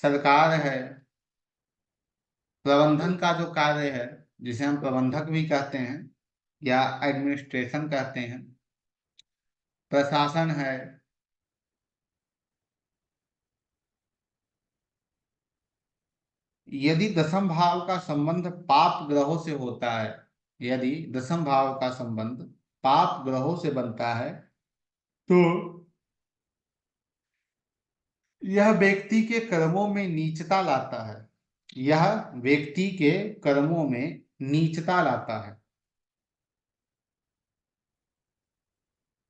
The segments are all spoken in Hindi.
सरकार है, प्रबंधन का जो कार्य है जिसे हम प्रबंधक भी कहते हैं या एडमिनिस्ट्रेशन कहते हैं, प्रशासन है। यदि दसम भाव का संबंध पाप ग्रहों से होता है, यदि दसम भाव का संबंध पाप ग्रहों से बनता है, तो यह व्यक्ति के कर्मों में नीचता लाता है। यह व्यक्ति के कर्मों में नीचता लाता है।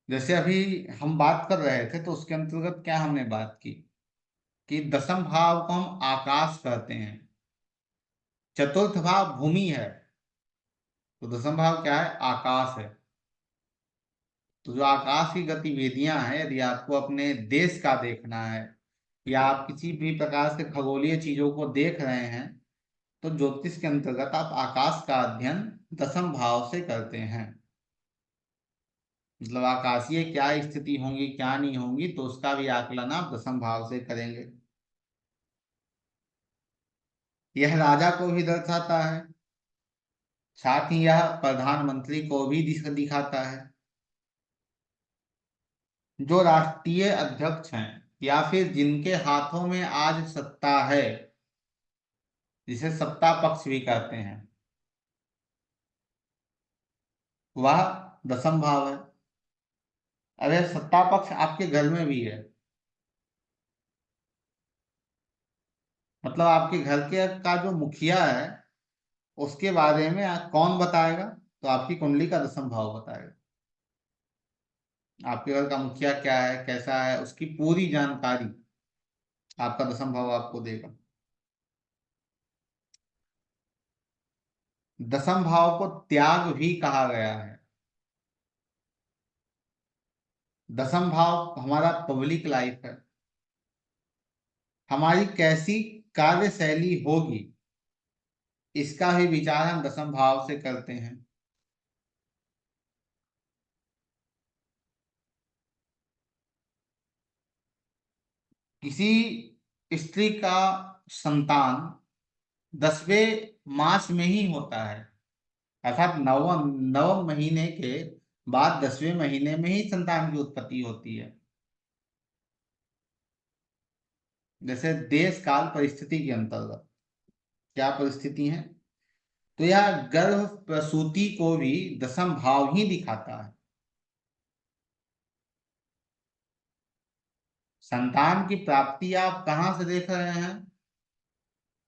जैसे अभी हम बात कर रहे थे तो उसके अंतर्गत क्या हमने बात की कि दसम भाव को हम आकाश कहते हैं, चतुर्थ भाव भूमि है, तो दसम भाव क्या है? आकाश है। तो जो आकाश की गतिविधियां हैं, यदि आपको अपने देश का देखना है या आप किसी भी प्रकार से खगोलीय चीजों को देख रहे हैं, तो ज्योतिष के अंतर्गत आप आकाश का अध्ययन दसम भाव से करते हैं। मतलब आकाशीय क्या स्थिति होंगी क्या नहीं होंगी, तो उसका भी आकलन आप दसम भाव से करेंगे। यह राजा को भी दर्शाता है, साथ ही यह प्रधानमंत्री को भी दिखाता है। जो राष्ट्रीय अध्यक्ष हैं या फिर जिनके हाथों में आज सत्ता है, जिसे सत्ता पक्ष भी कहते हैं, वह दसम भाव है। अरे सत्ता पक्ष आपके घर में भी है, मतलब आपके घर के का जो मुखिया है उसके बारे में कौन बताएगा? तो आपकी कुंडली का दसम भाव बताएगा। आपके घर का मुखिया क्या है, कैसा है, उसकी पूरी जानकारी आपका दसम भाव आपको देगा। दसम भाव को त्याग भी कहा गया है। दसम भाव हमारा पब्लिक लाइफ है, हमारी कैसी कार्यशैली होगी इसका भी विचार हम दसम भाव से करते हैं। किसी स्त्री का संतान 10वें मास में ही होता है, अर्थात नवम नवम महीने के बाद 10वें महीने में ही संतान की उत्पत्ति होती है। जैसे देश काल परिस्थिति के अंतर्गत क्या परिस्थिति है, तो यह गर्भ प्रसूति को भी दसम भाव ही दिखाता है। संतान की प्राप्ति आप कहाँ से देख रहे हैं?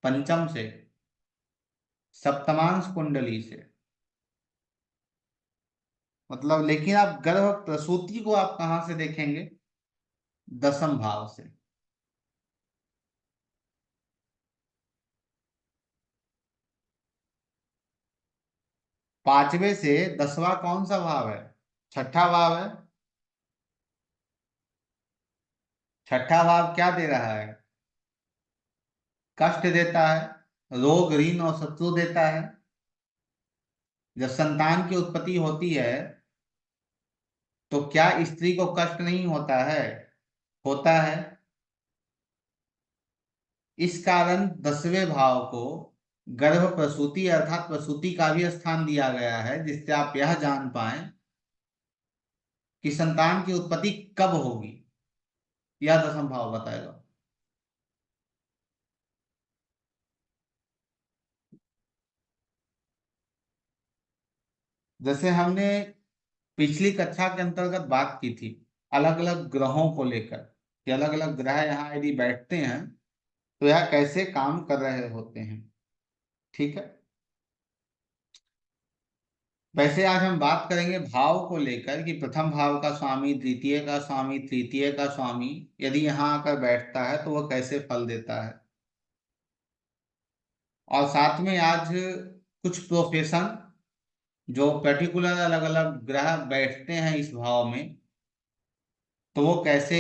पंचम से, सप्तमांश कुंडली से। मतलब लेकिन आप गर्भ प्रसूति को आप कहाँ से देखेंगे? दसम भाव से। पांचवे से 10वां कौन सा भाव है? छठा भाव है। छठा भाव क्या दे रहा है? कष्ट देता है, रोग ऋण और शत्रु देता है। जब संतान की उत्पत्ति होती है तो क्या स्त्री को कष्ट नहीं होता है? होता है। इस कारण 10वें भाव को गर्भ प्रसूति अर्थात प्रसूति का भी स्थान दिया गया है, जिससे आप यह जान पाए कि संतान की उत्पत्ति कब होगी, यह दसम भाव बताएगा। जैसे हमने पिछली कक्षा के अंतर्गत बात की थी अलग अलग ग्रहों को लेकर, कि अलग अलग ग्रह यहाँ यदि बैठते हैं तो यह कैसे काम कर रहे होते हैं। ठीक है। वैसे आज हम बात करेंगे भाव को लेकर कि प्रथम भाव का स्वामी, द्वितीय का स्वामी, तृतीय का स्वामी यदि यहाँ आकर बैठता है तो वह कैसे फल देता है। और साथ में आज कुछ प्रोफेशन जो पर्टिकुलर अलग अलग ग्रह बैठते हैं इस भाव में, तो वो कैसे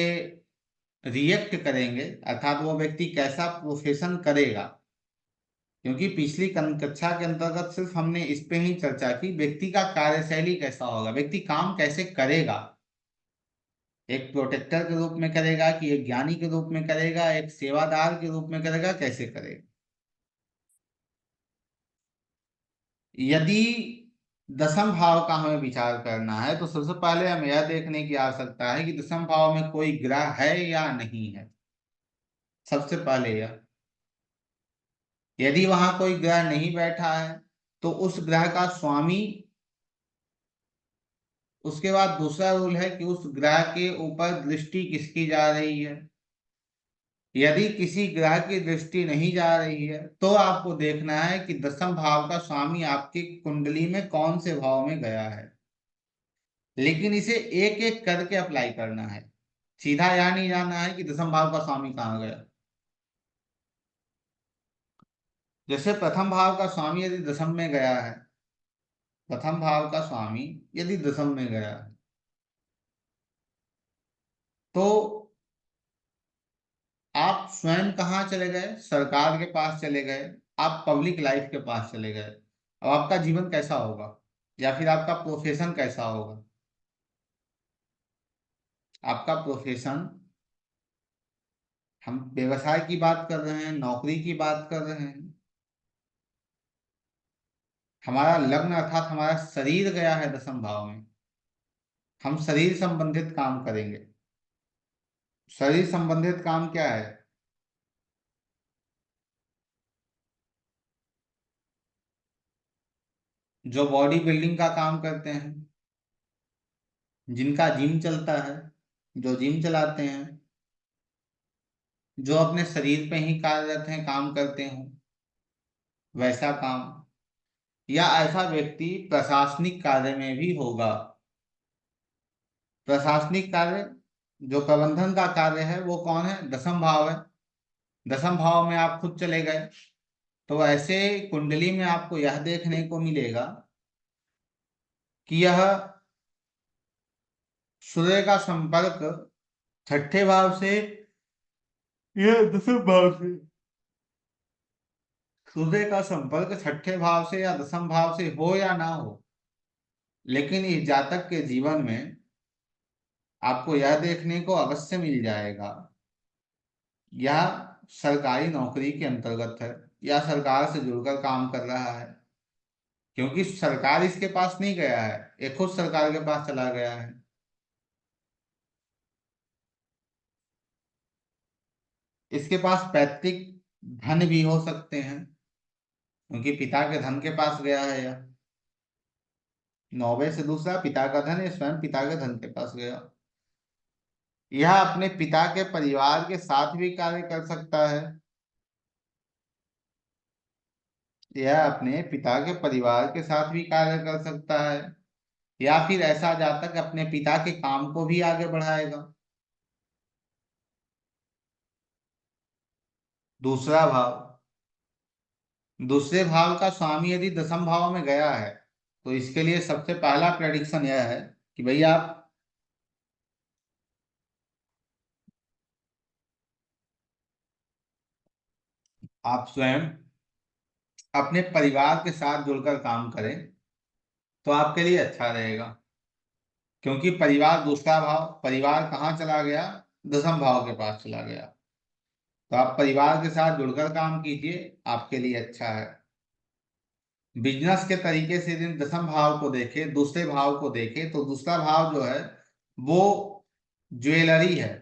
रिएक्ट करेंगे, अर्थात वो व्यक्ति कैसा प्रोफेशन करेगा। क्योंकि पिछली कक्षा के अंतर्गत सिर्फ हमने इस पे ही चर्चा की व्यक्ति का कार्यशैली कैसा होगा, व्यक्ति काम कैसे करेगा। एक प्रोटेक्टर के रूप में करेगा कि एक ज्ञानी के रूप में करेगा, एक सेवादार के रूप में करेगा, कैसे करेगा? यदि दसम भाव का हमें विचार करना है तो सबसे पहले हमें यह देखने की आवश्यकता है कि दसम भाव में कोई ग्रह है या नहीं है। सबसे पहले यह, यदि वहां कोई ग्रह नहीं बैठा है तो उस ग्रह का स्वामी, उसके बाद दूसरा रूल है कि उस ग्रह के ऊपर दृष्टि किसकी जा रही है। यदि किसी ग्रह की दृष्टि नहीं जा रही है तो आपको देखना है कि दसम भाव का स्वामी आपकी कुंडली में कौन से भाव में गया है। लेकिन इसे एक एक करके अप्लाई करना है। सीधा यह नहीं जाना है कि दसम भाव का स्वामी कहाँ गया। जैसे प्रथम भाव का स्वामी यदि दसम में गया है, प्रथम भाव का स्वामी यदि दसम में गया है, तो आप स्वयं कहाँ चले गए? सरकार के पास चले गए, आप पब्लिक लाइफ के पास चले गए। अब आपका जीवन कैसा होगा, या फिर आपका प्रोफेशन कैसा होगा? आपका प्रोफेशन, हम व्यवसाय की बात कर रहे हैं, नौकरी की बात कर रहे हैं। हमारा लग्न अर्थात हमारा शरीर गया है दसम भाव में, हम शरीर संबंधित काम करेंगे। शरीर संबंधित काम क्या है? जो बॉडी बिल्डिंग का काम करते हैं, जिनका जिम चलता है, जो जिम चलाते हैं, जो अपने शरीर पे ही कार्यरत हैं, काम करते हो, वैसा काम। या ऐसा व्यक्ति प्रशासनिक कार्य में भी होगा। प्रशासनिक कार्य, जो प्रबंधन का कार्य है, वो कौन है? दसम भाव है। दसम भाव में आप खुद चले गए, तो ऐसे कुंडली में आपको यह देखने को मिलेगा कि यह सूर्य का संपर्क छठे भाव से या दसम भाव से, सूर्य का संपर्क छठे भाव से या दसम भाव से हो या ना हो, लेकिन इस जातक के जीवन में आपको यह देखने को अवश्य मिल जाएगा, यह सरकारी नौकरी के अंतर्गत है या सरकार से जुड़कर काम कर रहा है। क्योंकि सरकार इसके पास नहीं गया है, ये खुद सरकार के पास चला गया है। इसके पास पैतृक धन भी हो सकते हैं, क्योंकि पिता के धन के पास गया है यह। नौवे से दूसरा पिता का धन, ये स्वयं पिता के धन के पास गया। यह अपने पिता के परिवार के साथ भी कार्य कर सकता है। यह अपने पिता के परिवार के साथ भी कार्य कर सकता है, या फिर ऐसा जातक अपने पिता के काम को भी आगे बढ़ाएगा। दूसरा भाव, दूसरे भाव का स्वामी यदि दसम भाव में गया है तो इसके लिए सबसे पहला प्रेडिक्शन यह है कि भैया आप स्वयं अपने परिवार के साथ जुड़कर काम करें तो आपके लिए अच्छा रहेगा। क्योंकि परिवार, दूसरा भाव, परिवार कहाँ चला गया? दसम भाव के पास चला गया। तो आप परिवार के साथ जुड़कर काम कीजिए, आपके लिए अच्छा है। बिजनेस के तरीके से यदि दसम भाव को देखें, दूसरे भाव को देखें, तो दूसरा भाव जो है वो ज्वेलरी है,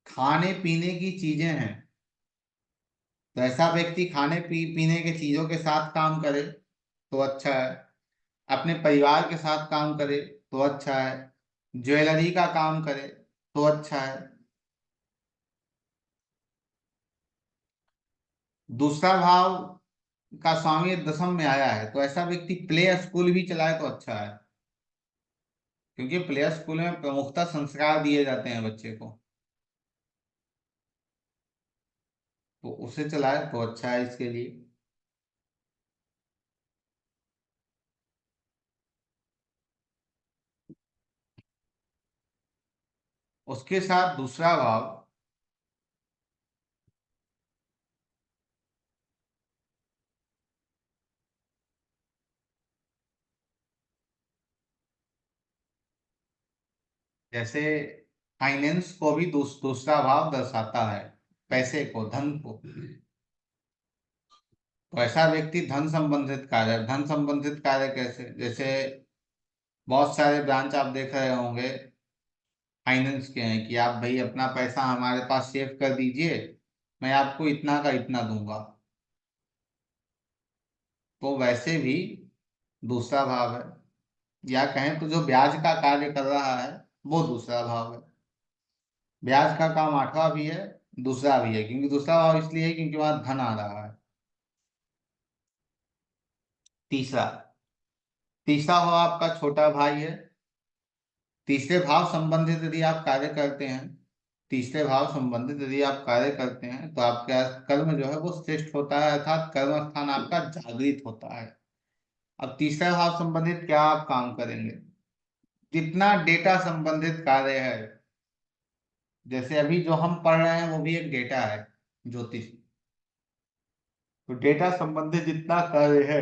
खाने पीने की चीजें हैं। तो ऐसा व्यक्ति खाने पीने के चीजों के साथ काम करे तो अच्छा है, अपने परिवार के साथ काम करे तो अच्छा है, ज्वेलरी का काम करे तो अच्छा है। दूसरा भाव का स्वामी दसम में आया है तो ऐसा व्यक्ति प्ले स्कूल भी चलाए तो अच्छा है, क्योंकि प्ले स्कूल में प्रमुखता संस्कार दिए जाते हैं बच्चे को, तो उसे चलाए तो अच्छा है इसके लिए। उसके साथ दूसरा भाव, जैसे फाइनेंस को भी दूसरा भाव दर्शाता है, पैसे को, धन को। तो ऐसा व्यक्ति धन संबंधित कार्य, धन संबंधित कार्य कैसे, जैसे बहुत सारे ब्रांच आप देख रहे होंगे फाइनेंस के हैं कि आप भाई अपना पैसा हमारे पास सेव कर दीजिए, मैं आपको इतना का इतना दूंगा। तो वैसे भी दूसरा भाव है, या कहें तो जो ब्याज का कार्य कर रहा है वो दूसरा भाव है। ब्याज का काम आठवां भी है, दूसरा भी है, क्योंकि दूसरा भाव इसलिए है क्योंकि वहां धन आ रहा है। तीसरा, तीसरा भाव आपका छोटा भाई है। तीसरे भाव संबंधित यदि आप कार्य करते हैं, तीसरे भाव संबंधित यदि आप कार्य करते हैं तो आपका कर्म जो है वो श्रेष्ठ होता है, अर्थात कर्म स्थान आपका जागृत होता है। अब तीसरे भाव संबंधित क्या आप काम करेंगे, जितना डेटा संबंधित कार्य है, जैसे अभी जो हम पढ़ रहे हैं वो भी एक डेटा है, ज्योतिष। तो डेटा संबंधित जितना कार्य है,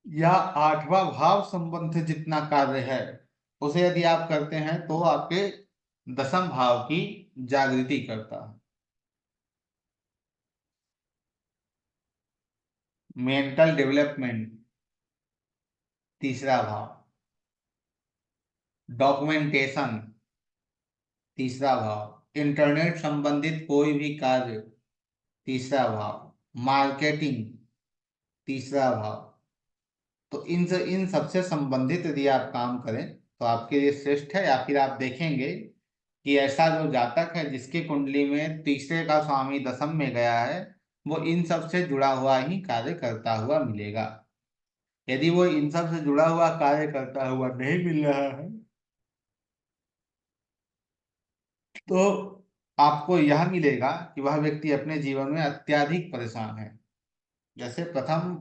या आठवां भाव संबंधित जितना कार्य है, उसे यदि आप करते हैं तो आपके दसम भाव की जागृति करता है। मेंटल डेवलपमेंट, तीसरा भाव। डॉक्यूमेंटेशन, तीसरा भाव। इंटरनेट संबंधित कोई भी कार्य, तीसरा भाव। मार्केटिंग, तीसरा भाव। तो इन सबसे संबंधित यदि आप काम करें तो आपके लिए श्रेष्ठ है। या फिर आप देखेंगे कि ऐसा जो जातक है जिसकी कुंडली में तीसरे का स्वामी दसम में गया है, वो इन सब से जुड़ा हुआ ही कार्य करता हुआ मिलेगा। यदि वो इन सब से जुड़ा हुआ कार्य करता हुआ नहीं मिल रहा है तो आपको यह मिलेगा कि वह व्यक्ति अपने जीवन में अत्यधिक परेशान है। जैसे प्रथम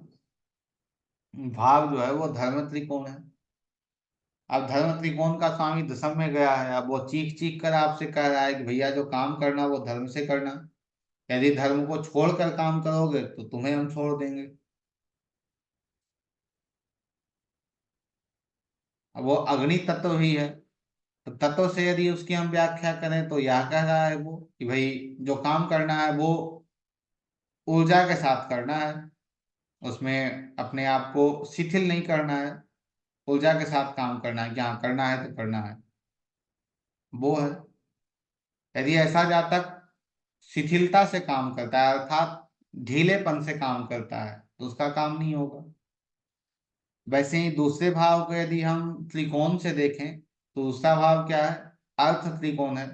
भाव जो है वो धर्म त्रिकोण है। अब धर्म त्रिकोण का स्वामी दसम में गया है, अब वो चीख चीख कर आपसे कह रहा है कि भैया जो काम करना वो धर्म से करना। यदि धर्म को छोड़कर काम करोगे तो तुम्हें हम छोड़ देंगे। अब वो अग्नि तत्व भी है, तो तत्व से यदि उसकी हम व्याख्या करें तो यह कह रहा है वो कि भाई जो काम करना है वो ऊर्जा के साथ करना है, उसमें अपने आप को शिथिल नहीं करना है, ऊर्जा के साथ काम करना है, क्या करना है तो करना है, वो है। यदि ऐसा जातक शिथिलता से काम करता है, अर्थात ढीलेपन से काम करता है, तो उसका काम नहीं होगा। वैसे ही दूसरे भाव को यदि हम त्रिकोण से देखें तो दूसरा भाव क्या है, अर्थ त्रिकोण है,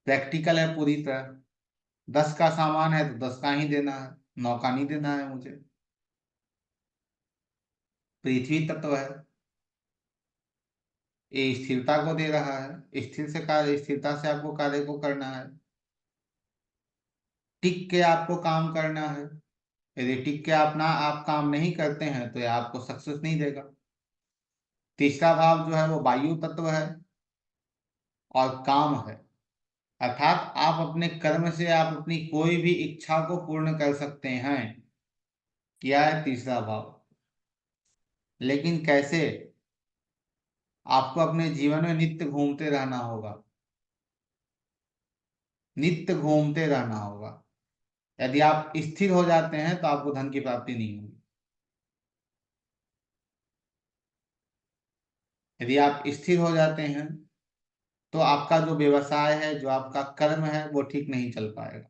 प्रैक्टिकल है पूरी तरह। 10 का सामान है तो 10 का ही देना है, 9 का नहीं देना है मुझे। पृथ्वी तत्व है, ये स्थिरता को दे रहा है, स्थिर से कार्य, स्थिरता से आपको कार्य को करना है, टिक के आपको काम करना है। यदि टिक के अपना आप काम नहीं करते हैं तो ये आपको सक्सेस नहीं देगा। तीसरा भाव जो है वो वायु तत्व है और काम है, अर्थात आप अपने कर्म से आप अपनी कोई भी इच्छा को पूर्ण कर सकते हैं, क्या है तीसरा भाव। लेकिन कैसे, आपको अपने जीवन में नित्य घूमते रहना होगा, नित्य घूमते रहना होगा। यदि आप स्थिर हो जाते हैं तो आपको धन की प्राप्ति नहीं होगी। यदि आप स्थिर हो जाते हैं तो आपका जो व्यवसाय है, जो आपका कर्म है, वो ठीक नहीं चल पाएगा,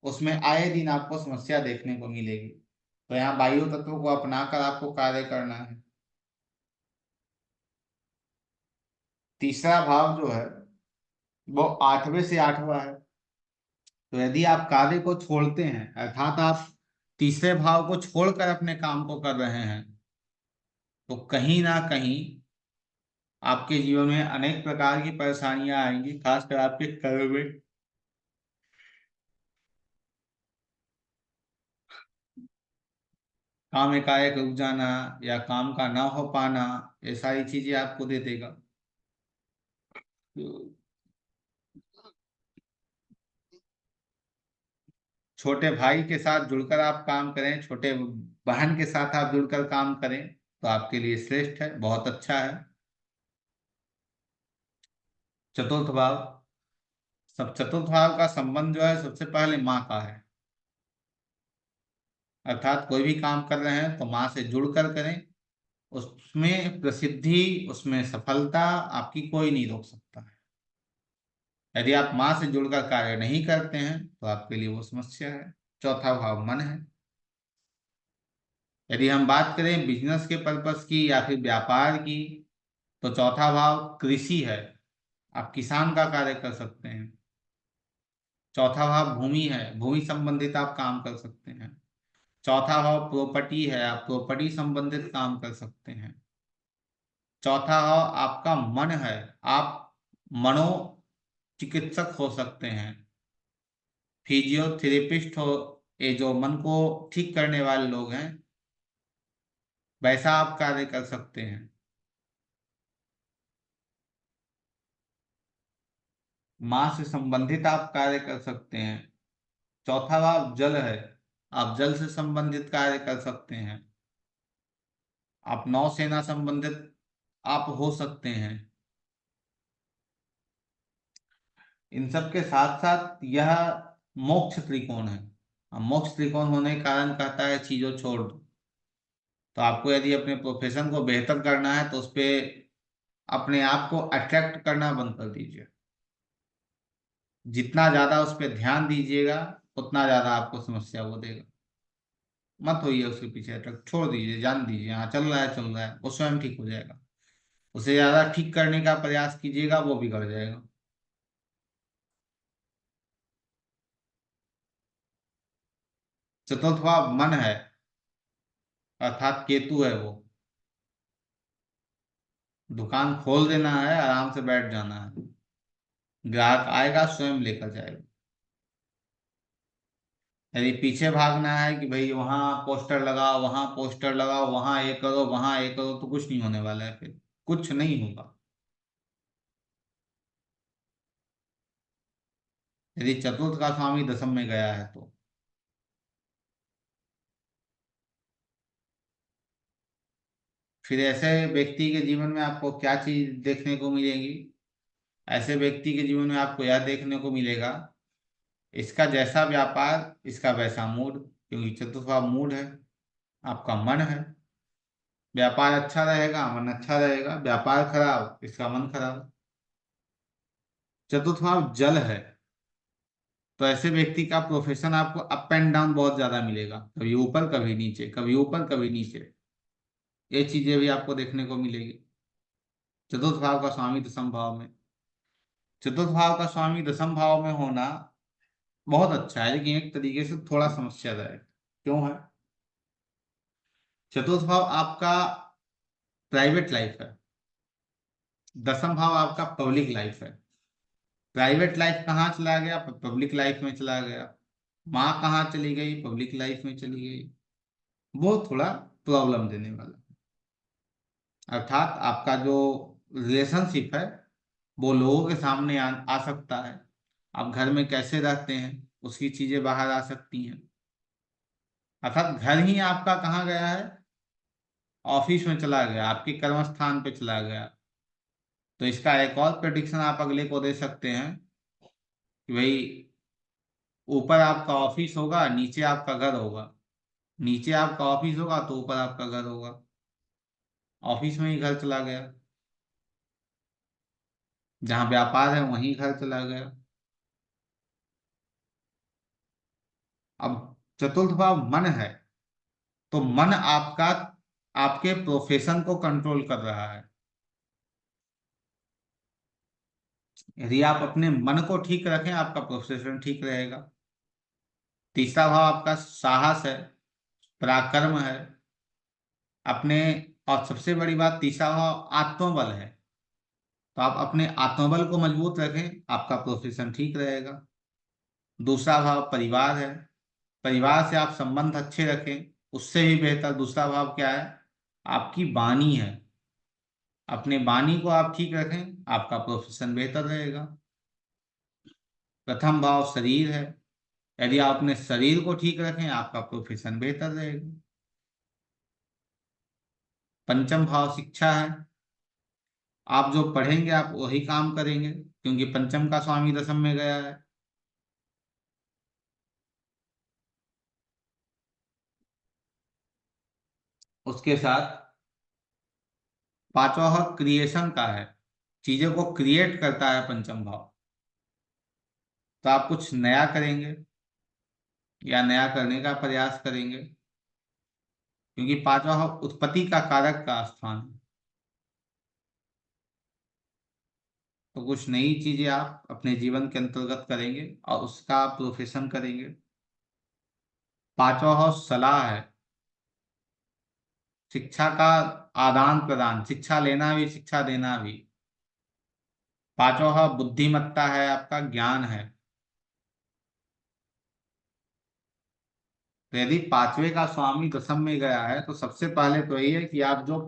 उसमें आए दिन आपको समस्या देखने को मिलेगी। तो यहाँ वायु तत्व को अपनाकर आपको कार्य करना है। तीसरा भाव जो है वो आठवें से आठवां है। तो यदि आप कार्य को छोड़ते हैं, अर्थात आप तीसरे भाव को छोड़कर अपने काम को कर रहे हैं, तो कहीं ना कहीं आपके जीवन में अनेक प्रकार की परेशानियां आएंगी, खासकर आपके कर्म में। काम एकाएक रुक जाना या काम का ना हो पाना, ये सारी चीजें आपको दे देगा। तो छोटे भाई के साथ जुड़कर आप काम करें, छोटे बहन के साथ आप जुड़कर काम करें, तो आपके लिए श्रेष्ठ है, बहुत अच्छा है। चतुर्थ भाव, सब चतुर्थ भाव का संबंध जो है सबसे पहले माँ का है। अर्थात कोई भी काम कर रहे हैं तो माँ से जुड़कर करें। उसमें प्रसिद्धि, उसमें सफलता आपकी कोई नहीं रोक सकता है। यदि आप माँ से जुड़कर कार्य नहीं करते हैं तो आपके लिए वो समस्या है। चौथा भाव मन है। यदि हम बात करें बिजनेस के पर्पस की या फिर व्यापार की, तो चौथा भाव कृषि है। आप किसान का कार्य कर सकते हैं। चौथा भाव भूमि है, भूमि संबंधित आप काम कर सकते हैं। चौथा भाव प्रॉपर्टी है, आप प्रॉपर्टी संबंधित काम कर सकते हैं। चौथा भाव आपका मन है, आप मनोचिकित्सक हो सकते हैं, फिजियोथेरेपिस्ट हो। ये जो मन को ठीक करने वाले लोग हैं, वैसा आप कार्य कर सकते हैं। माँ से संबंधित आप कार्य कर सकते हैं। चौथा भाव जल है, आप जल से संबंधित कार्य कर सकते हैं। आप नौसेना संबंधित आप हो सकते हैं। इन सब के साथ साथ यह मोक्ष त्रिकोण है। अब मोक्ष त्रिकोण होने के कारण कहता है चीजों छोड़ दो। तो आपको यदि अपने प्रोफेशन को बेहतर करना है तो उस पे अपने आप को अट्रैक्ट करना बंद कर दीजिए। जितना ज्यादा उस पर ध्यान दीजिएगा उतना ज्यादा आपको समस्या वो देगा। मत होइए उसके पीछे अटक, छोड़ दीजिए, जान दीजिए, हाँ चल रहा है चल रहा है, वो स्वयं ठीक हो जाएगा। उसे ज्यादा ठीक करने का प्रयास कीजिएगा वो बिगड़ जाएगा। चतुर्थ भाव मन है, अर्थात केतु है वो। दुकान खोल देना है, आराम से बैठ जाना है, ग्राहक आएगा स्वयं लेकर जाएगा। यदि पीछे भागना है कि भाई वहां पोस्टर लगाओ, वहां पोस्टर लगाओ, वहां ये करो, वहां ये करो, तो कुछ नहीं होने वाला है, फिर कुछ नहीं होगा। यदि चतुर्थ का स्वामी दशम में गया है तो फिर ऐसे व्यक्ति के जीवन में आपको क्या चीज देखने को मिलेगी? ऐसे व्यक्ति के जीवन में आपको यह देखने को मिलेगा, इसका जैसा व्यापार इसका वैसा मूड, क्योंकि चतुर्थ भाव मूड है, आपका मन है। व्यापार अच्छा रहेगा, मन अच्छा रहेगा, व्यापार खराब, इसका मन खराब। चतुर्थ भाव जल है, तो ऐसे व्यक्ति का प्रोफेशन आपको अप एंड डाउन बहुत ज्यादा मिलेगा, कभी ऊपर कभी नीचे, कभी ऊपर कभी नीचे। ये चीजें भी आपको देखने को मिलेगी। चतुर्थ भाव का स्वामी दशम भाव में, चतुर्थ भाव का स्वामी दशम भाव में होना बहुत अच्छा है, लेकिन एक तरीके से थोड़ा समस्यादायक। क्यों है? चतुर्थ भाव आपका प्राइवेट लाइफ है, दसम भाव आपका पब्लिक लाइफ है। प्राइवेट लाइफ कहाँ चला गया? पब्लिक लाइफ में चला गया। माँ कहाँ चली गई? पब्लिक लाइफ में चली गई। वो थोड़ा प्रॉब्लम देने वाला। अर्थात आपका जो रिलेशनशिप है वो लोगों के सामने आ सकता है। आप घर में कैसे रहते हैं उसकी चीजें बाहर आ सकती हैं। अर्थात घर ही आपका कहाँ गया है? ऑफिस में चला गया, आपके कर्म स्थान पे चला गया। तो इसका एक और प्रेडिक्शन आप अगले को दे सकते हैं कि भाई ऊपर आपका ऑफिस होगा, नीचे आपका घर होगा। नीचे आपका ऑफिस होगा तो ऊपर आपका घर होगा। ऑफिस में ही घर चला गया, जहाँ व्यापार है वहीं घर चला गया। अब चतुर्थ भाव मन है, तो मन आपका आपके प्रोफेशन को कंट्रोल कर रहा है। यदि आप अपने मन को ठीक रखें आपका प्रोफेशन ठीक रहेगा। तीसरा भाव आपका साहस है, पराक्रम है अपने। और सबसे बड़ी बात, तीसरा भाव आत्मबल है। तो आप अपने आत्मबल को मजबूत रखें, आपका प्रोफेशन ठीक रहेगा। दूसरा भाव परिवार है, परिवार से आप संबंध अच्छे रखें। उससे भी बेहतर दूसरा भाव क्या है? आपकी वाणी है। अपने वाणी को आप ठीक रखें, आपका प्रोफेशन बेहतर रहेगा। प्रथम भाव शरीर है, यदि आप अपने शरीर को ठीक रखें आपका प्रोफेशन बेहतर रहेगा। पंचम भाव शिक्षा है। आप जो पढ़ेंगे आप वही काम करेंगे, क्योंकि पंचम का स्वामी दसम में गया है। उसके साथ पांचवा भाव क्रिएशन का है, चीजों को क्रिएट करता है पंचम भाव। तो आप कुछ नया करेंगे या नया करने का प्रयास करेंगे, क्योंकि पांचवा भाव उत्पत्ति का कारक का स्थान है। तो कुछ नई चीजें आप अपने जीवन के अंतर्गत करेंगे और उसका प्रोफेशन करेंगे। पांचवा भाव सलाह है, शिक्षा का आदान प्रदान, शिक्षा लेना भी शिक्षा देना भी। पांचवा भाव बुद्धिमत्ता है, आपका ज्ञान है। तो यदि पांचवे का स्वामी दसम में गया है तो सबसे पहले तो यही है कि आप जो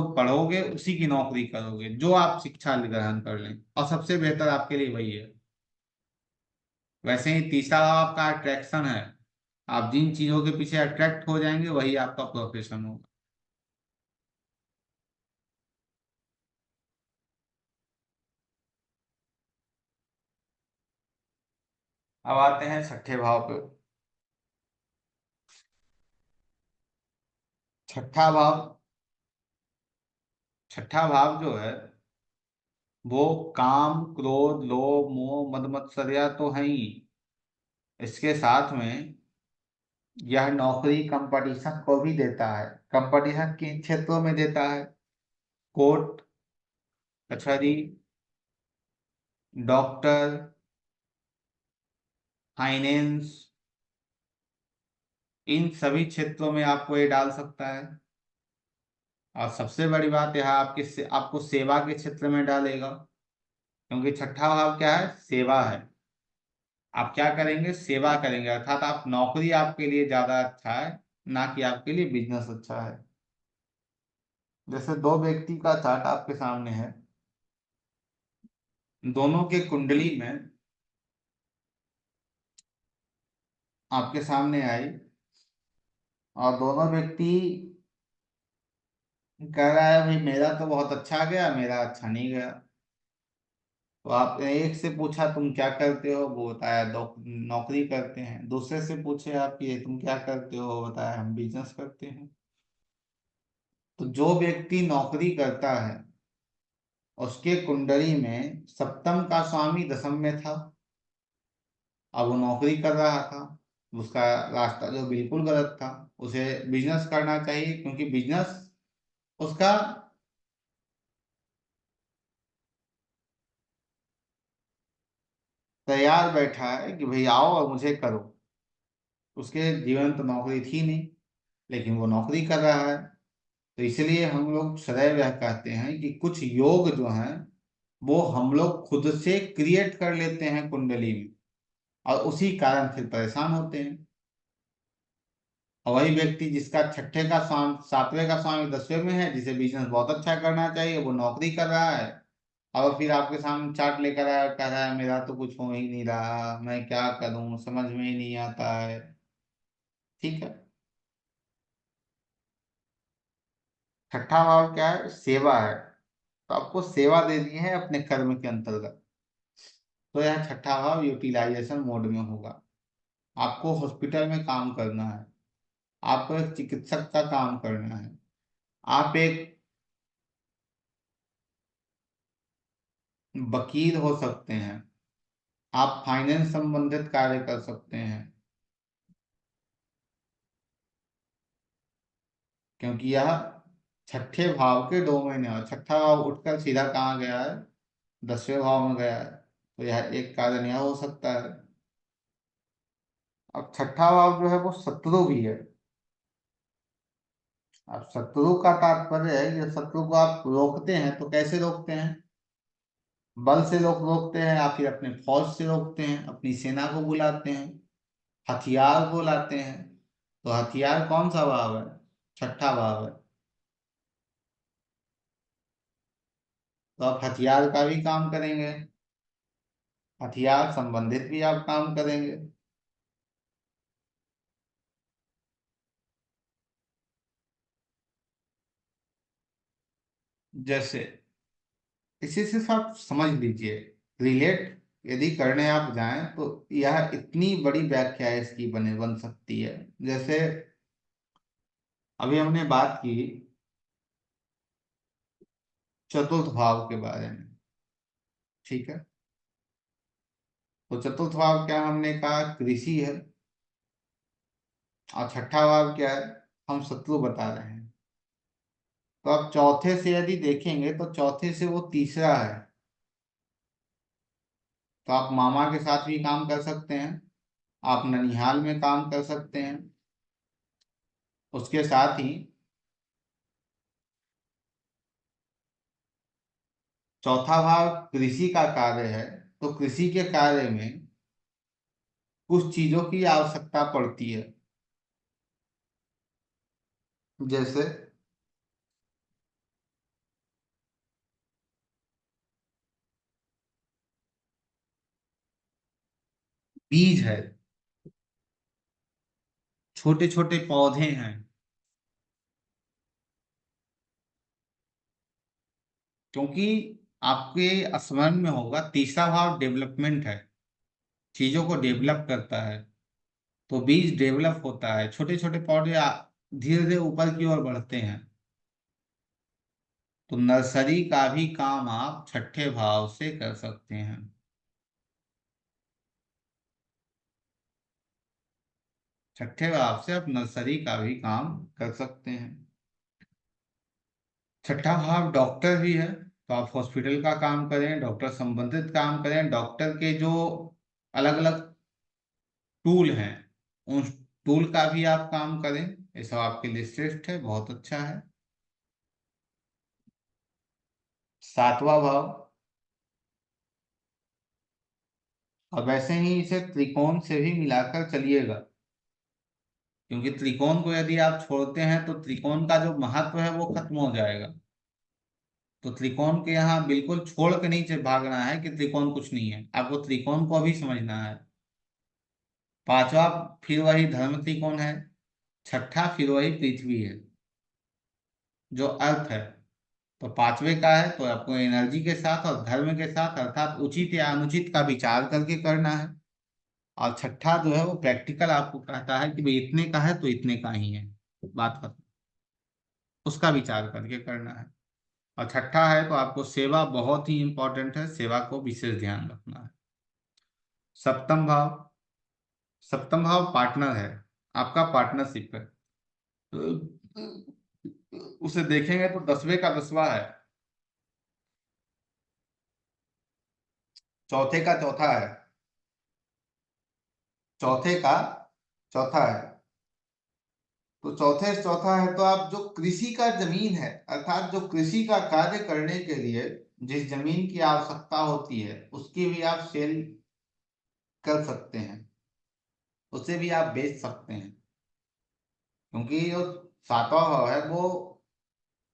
पढ़ोगे उसी की नौकरी करोगे, जो आप शिक्षा ग्रहण कर लें, और सबसे बेहतर आपके लिए वही है। वैसे ही तीसरा आपका अट्रैक्शन है, आप जिन चीजों के पीछे अट्रैक्ट हो जाएंगे वही आपका प्रोफेशन होगा। अब आते हैं छठे भाव पे। छठा भाव, छठा भाव जो है वो काम क्रोध लोभ मोह मद मत्सर्या तो है ही। इसके साथ में यह नौकरी कंपटीशन को भी देता है। कंपटीशन किन क्षेत्रों में देता है? कोर्ट कचहरी, डॉक्टर, फाइनेंस, इन सभी क्षेत्रों में आपको ये डाल सकता है। और सबसे बड़ी बात यह आपको सेवा के क्षेत्र में डालेगा, क्योंकि छठा भाव क्या है? सेवा है। आप क्या करेंगे? सेवा करेंगे, अर्थात आप नौकरी आपके लिए ज्यादा अच्छा है, ना कि आपके लिए बिजनेस अच्छा है। जैसे दो व्यक्ति का चार्ट आपके सामने है, दोनों के कुंडली में आपके सामने आई, और दोनों व्यक्ति कह रहा है भाई मेरा तो बहुत अच्छा गया, मेरा अच्छा नहीं गया। तो आपने एक से पूछा तुम क्या करते हो, वो बताया नौकरी करते हैं। दूसरे से पूछे आप ये तुम क्या करते हो, वो बताया हम बिजनेस करते हैं। तो जो व्यक्ति नौकरी करता है उसके कुंडली में सप्तम का स्वामी दसम में था। अब वो नौकरी कर रहा था, उसका रास्ता जो बिल्कुल गलत था। उसे बिजनेस करना चाहिए, क्योंकि बिजनेस उसका तैयार बैठा है कि भाई आओ और मुझे करो। उसके जीवन तो नौकरी थी नहीं, लेकिन वो नौकरी कर रहा है। तो इसलिए हम लोग सदैव यह कहते हैं कि कुछ योग जो हैं वो हम लोग खुद से क्रिएट कर लेते हैं कुंडली में, और उसी कारण फिर परेशान होते हैं। और वही व्यक्ति जिसका छठे का स्वामी सातवें का स्वामी दसवें में है, जिसे बिजनेस बहुत अच्छा करना चाहिए, वो नौकरी कर रहा है। और फिर आपके सामने चार्ट लेकर आया, कह रहा है मेरा तो कुछ हो ही नहीं रहा, मैं क्या करूं, समझ में ही नहीं आता है। ठीक है। छठा भाव क्या है? सेवा है। तो आपको सेवा देनी है अपने कर्म के अंतर्गत। तो यह छठा भाव यूटिलाइजेशन मोड में होगा। आपको हॉस्पिटल में काम करना है, आपको एक चिकित्सक का काम करना है, आप एक वकील हो सकते हैं, आप फाइनेंस संबंधित कार्य कर सकते हैं। क्योंकि यह छठे भाव के डोमेन है, और छठा भाव उठकर सीधा कहाँ गया है? दसवें भाव में गया है। तो यह एक कारण यह हो सकता है। अब छठा भाव जो है वो शत्रु भी है। अब शत्रु का तात्पर्य है कि शत्रु को आप रोकते हैं तो कैसे रोकते हैं? बल से लोग रोकते हैं, या फिर अपने फौज से रोकते हैं, अपनी सेना को बुलाते हैं, हथियार को लाते हैं। तो हथियार कौन सा भाव है? छठा भाव है। तो आप हथियार का भी काम करेंगे, हथियार संबंधित भी आप काम करेंगे। जैसे इसी से आप समझ लीजिए, रिलेट यदि करने आप जाएं तो यह इतनी बड़ी व्याख्या इसकी बन सकती है। जैसे अभी हमने बात की चतुर्थ भाव के बारे में, ठीक है। तो चतुर्थ भाव क्या हमने कहा, कृषि है। और छठा भाव क्या है, हम शत्रु बता रहे हैं। तो आप चौथे से यदि देखेंगे तो चौथे से वो तीसरा है। तो आप मामा के साथ भी काम कर सकते हैं, आप ननिहाल में काम कर सकते हैं। उसके साथ ही चौथा भाव कृषि का कार्य है। तो कृषि के कार्य में कुछ चीजों की आवश्यकता पड़ती है। जैसे बीज है, छोटे छोटे पौधे हैं। क्योंकि आपके स्मरण में होगा तीसरा भाव डेवलपमेंट है, चीजों को डेवलप करता है। तो बीज डेवलप होता है, छोटे छोटे पौधे धीरे धीरे ऊपर की ओर बढ़ते हैं। तो नर्सरी का भी काम आप छठे भाव से कर सकते हैं। छठे भाव से आप नर्सरी का भी काम कर सकते हैं। छठा भाव डॉक्टर भी है। तो आप हॉस्पिटल का काम करें, डॉक्टर संबंधित काम करें, डॉक्टर के जो अलग अलग टूल हैं उन टूल का भी आप काम करें। ये सब आपके लिए श्रेष्ठ है, बहुत अच्छा है। सातवां भाव, और वैसे ही इसे त्रिकोण से भी मिलाकर चलिएगा। क्योंकि त्रिकोण को यदि आप छोड़ते हैं तो त्रिकोण का जो महत्व है वो खत्म हो जाएगा। तो त्रिकोण के यहाँ बिल्कुल छोड़ के नहीं भागना है कि त्रिकोण कुछ नहीं है, आपको त्रिकोण को भी समझना है। पांचवा फिर वही धर्म त्रिकोण है। छठा फिर वही पृथ्वी है, जो अर्थ है। तो पांचवे का है तो आपको एनर्जी के साथ और धर्म के साथ, अर्थात उचित या अनुचित का विचार करके करना है। और छठा जो है वो प्रैक्टिकल आपको कहता है कि भाई इतने का है तो इतने का ही है, बात खत्म। उसका विचार करके करना है। और छठा है तो आपको सेवा बहुत ही इंपॉर्टेंट है, सेवा को विशेष ध्यान रखना है। सप्तम भाव, सप्तम भाव पार्टनर है, आपका पार्टनरशिप है। उसे देखेंगे तो दसवें का दसवां है, चौथे का चौथा है। चौथे का चौथा है। तो चौथे से चौथा है तो आप जो कृषि का जमीन है, अर्थात जो कृषि का कार्य करने के लिए जिस जमीन की आवश्यकता होती है उसकी भी आप सेल कर सकते हैं, उसे भी आप बेच सकते हैं। क्योंकि जो सातवां भाव है वो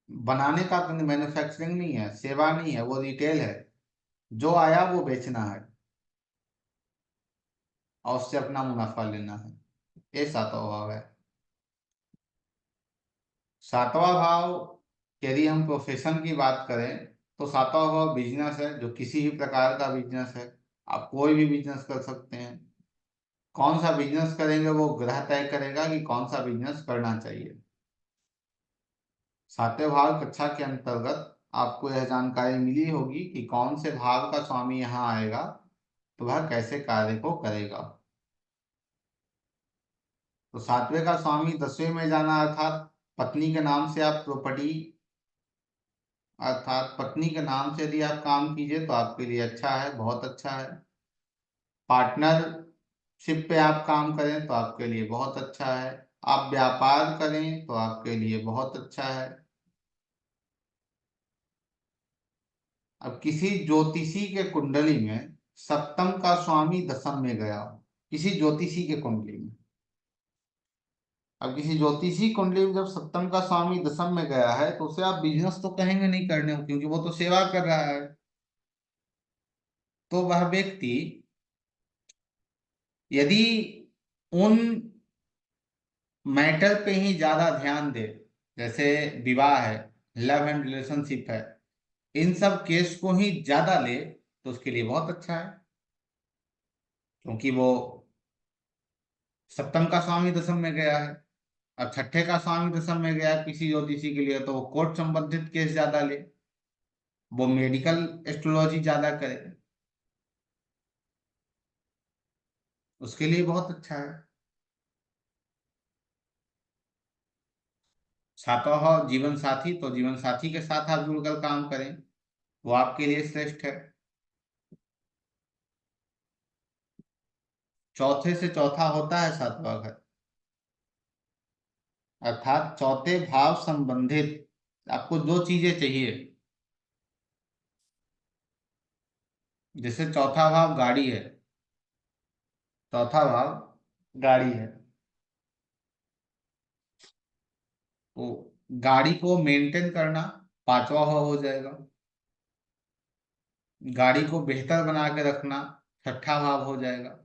बनाने का, मैन्युफैक्चरिंग नहीं है, सेवा नहीं है, वो रिटेल है। जो आया वो बेचना है और उससे अपना मुनाफा लेना है। ये सातवां भाव है। सातवां भाव यदि हम प्रोफेशन की बात करें तो सातवां भाव बिजनेस है, जो किसी भी प्रकार का बिजनेस है। आप कोई भी बिजनेस कर सकते हैं। कौन सा बिजनेस करेंगे वो ग्रह तय करेगा कि कौन सा बिजनेस करना चाहिए। सातवें भाव कक्षा के अंतर्गत आपको यह जानकारी मिली होगी कि कौन से भाव का स्वामी यहाँ आएगा तो वह कैसे कार्य को करेगा। तो सातवें का स्वामी दसवें में जाना, अर्थात पत्नी के नाम से आप प्रॉपर्टी, अर्थात पत्नी के नाम से यदि आप काम कीजिए तो आपके लिए अच्छा है, बहुत अच्छा है। पार्टनरशिप पे आप काम करें तो आपके लिए बहुत अच्छा है। आप व्यापार करें तो आपके लिए बहुत अच्छा है। अब किसी ज्योतिषी के कुंडली में सप्तम का स्वामी दसम में गया हो, किसी ज्योतिषी के कुंडली में, अब किसी ज्योतिषी कुंडली में जब सप्तम का स्वामी दसम में गया है तो उसे आप बिजनेस तो कहेंगे नहीं करने को, क्योंकि वो तो सेवा कर रहा है। तो वह व्यक्ति यदि उन मैटर पे ही ज्यादा ध्यान दे, जैसे विवाह है, लव एंड रिलेशनशिप है, इन सब केस को ही ज्यादा ले तो उसके लिए बहुत अच्छा है, क्योंकि वो सप्तम का स्वामी दशम में गया है। अब छठे का स्वामी दशम में गया है किसी ज्योतिषी के लिए, तो वो कोर्ट संबंधित केस ज्यादा ले, वो मेडिकल एस्ट्रोलॉजी ज्यादा करे, उसके लिए बहुत अच्छा है। सातवां भाव जीवन साथी, तो जीवन साथी के साथ आप जुड़कर काम करें, वो आपके लिए श्रेष्ठ है। चौथे से चौथा होता है सातवां घर, अर्थात चौथे भाव संबंधित आपको जो चीजें चाहिए। जैसे चौथा भाव गाड़ी है, चौथा भाव गाड़ी है, तो गाड़ी को मेंटेन करना पांचवा भाव हो जाएगा। गाड़ी को बेहतर बना के रखना छठा भाव हो जाएगा।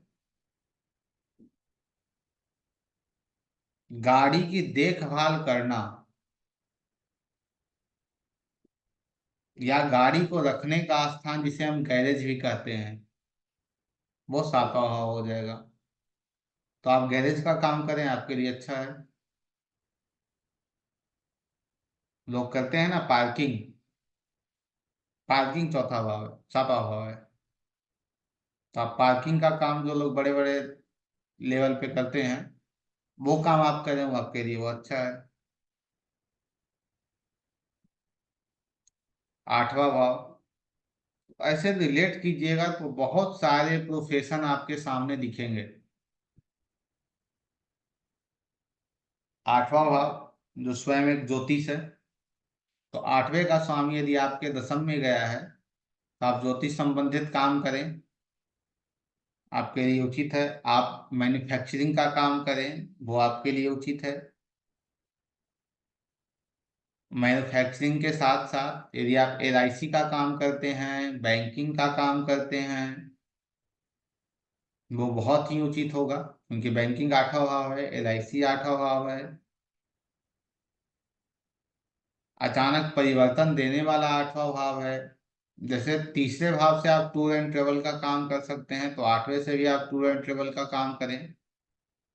गाड़ी की देखभाल करना या गाड़ी को रखने का स्थान जिसे हम गैरेज भी कहते हैं, वो सातवां भाव हो जाएगा। तो आप गैरेज का काम करें, आपके लिए अच्छा है। लोग करते हैं ना पार्किंग, पार्किंग चौथा भाव है, सातवां भाव है। तो आप पार्किंग का काम जो लोग बड़े बड़े लेवल पे करते हैं, वो काम आप करें, वो आपके लिए वो अच्छा है। आठवां भाव, ऐसे रिलेट कीजिएगा तो बहुत सारे प्रोफेशन आपके सामने दिखेंगे। आठवां भाव जो स्वयं एक ज्योतिष है, तो आठवें का स्वामी यदि आपके दशम में गया है तो आप ज्योतिष संबंधित काम करें, आपके लिए उचित है। आप मैन्युफैक्चरिंग का काम करें, वो आपके लिए उचित है। मैन्युफैक्चरिंग के साथ साथ यदि आप एलआईसी का काम करते हैं, बैंकिंग का काम करते हैं, वो बहुत ही उचित होगा, क्योंकि बैंकिंग आठवां भाव है, एलआईसी आठवां भाव है। अचानक परिवर्तन देने वाला आठवां भाव है। जैसे तीसरे भाव से आप टूर एंड ट्रेवल का काम कर सकते हैं, तो आठवें से भी आप टूर एंड ट्रेवल का काम करें,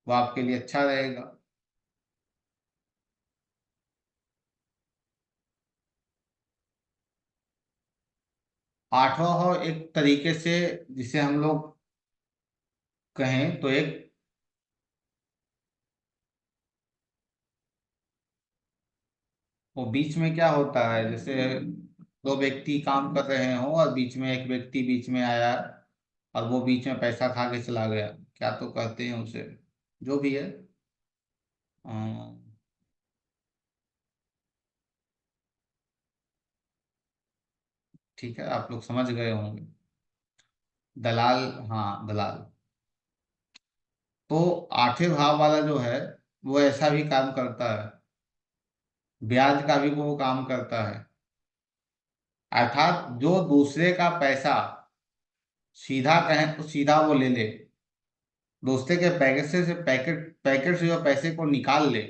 वो आपके लिए अच्छा रहेगा। आठवां भाव एक तरीके से जिसे हम लोग कहें तो एक, वो बीच में क्या होता है, जैसे दो व्यक्ति काम कर रहे हो और बीच में एक व्यक्ति बीच में आया और वो बीच में पैसा खा के चला गया, क्या तो कहते हैं उसे, जो भी है। अम, ठीक है, आप लोग समझ गए होंगे। दलाल, हाँ दलाल। तो आठवें भाव वाला जो है, वो ऐसा भी काम करता है, ब्याज का भी वो काम करता है। अर्थात जो दूसरे का पैसा सीधा कहें तो सीधा वो ले ले, दूसरे के पैकेट से पैकेट पैकेट से जो पैसे को निकाल ले,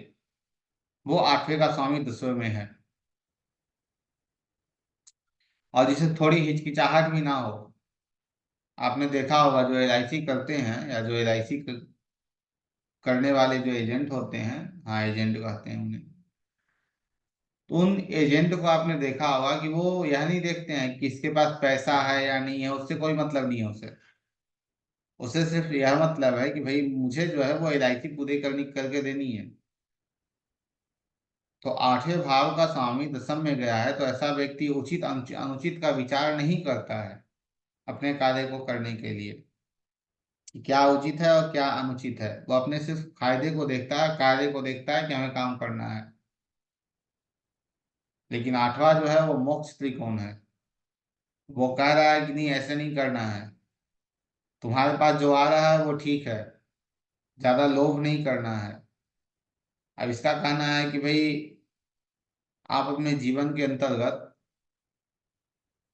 वो आठवें का स्वामी दसवें में है। और जिसे थोड़ी हिचकिचाहट भी ना हो। आपने देखा होगा जो एलआईसी करते हैं या जो एलआईसी करने वाले जो एजेंट होते हैं, हाँ एजेंट कहते हैं उन्हें, तो उन एजेंट को आपने देखा होगा कि वो यह नहीं देखते हैं कि किसके पास पैसा है या नहीं है, उससे कोई मतलब नहीं है उसे। उसे सिर्फ यह मतलब है कि भाई मुझे जो है वो एलआईसी पूरी करनी करके देनी है। तो आठवें भाव का स्वामी दशम में गया है, तो ऐसा व्यक्ति उचित अनुचित का विचार नहीं करता है अपने कार्य को करने के लिए, कि क्या उचित है और क्या अनुचित है। वो अपने सिर्फ फायदे को देखता है, कार्य को देखता है कि हमें काम करना है। लेकिन आठवां जो है वो मोक्ष त्रिकोण है, वो कह रहा है कि नहीं ऐसे नहीं करना है, तुम्हारे पास जो आ रहा है वो ठीक है, ज्यादा लोभ नहीं करना है। अब इसका कहना है कि भाई आप अपने जीवन के अंतर्गत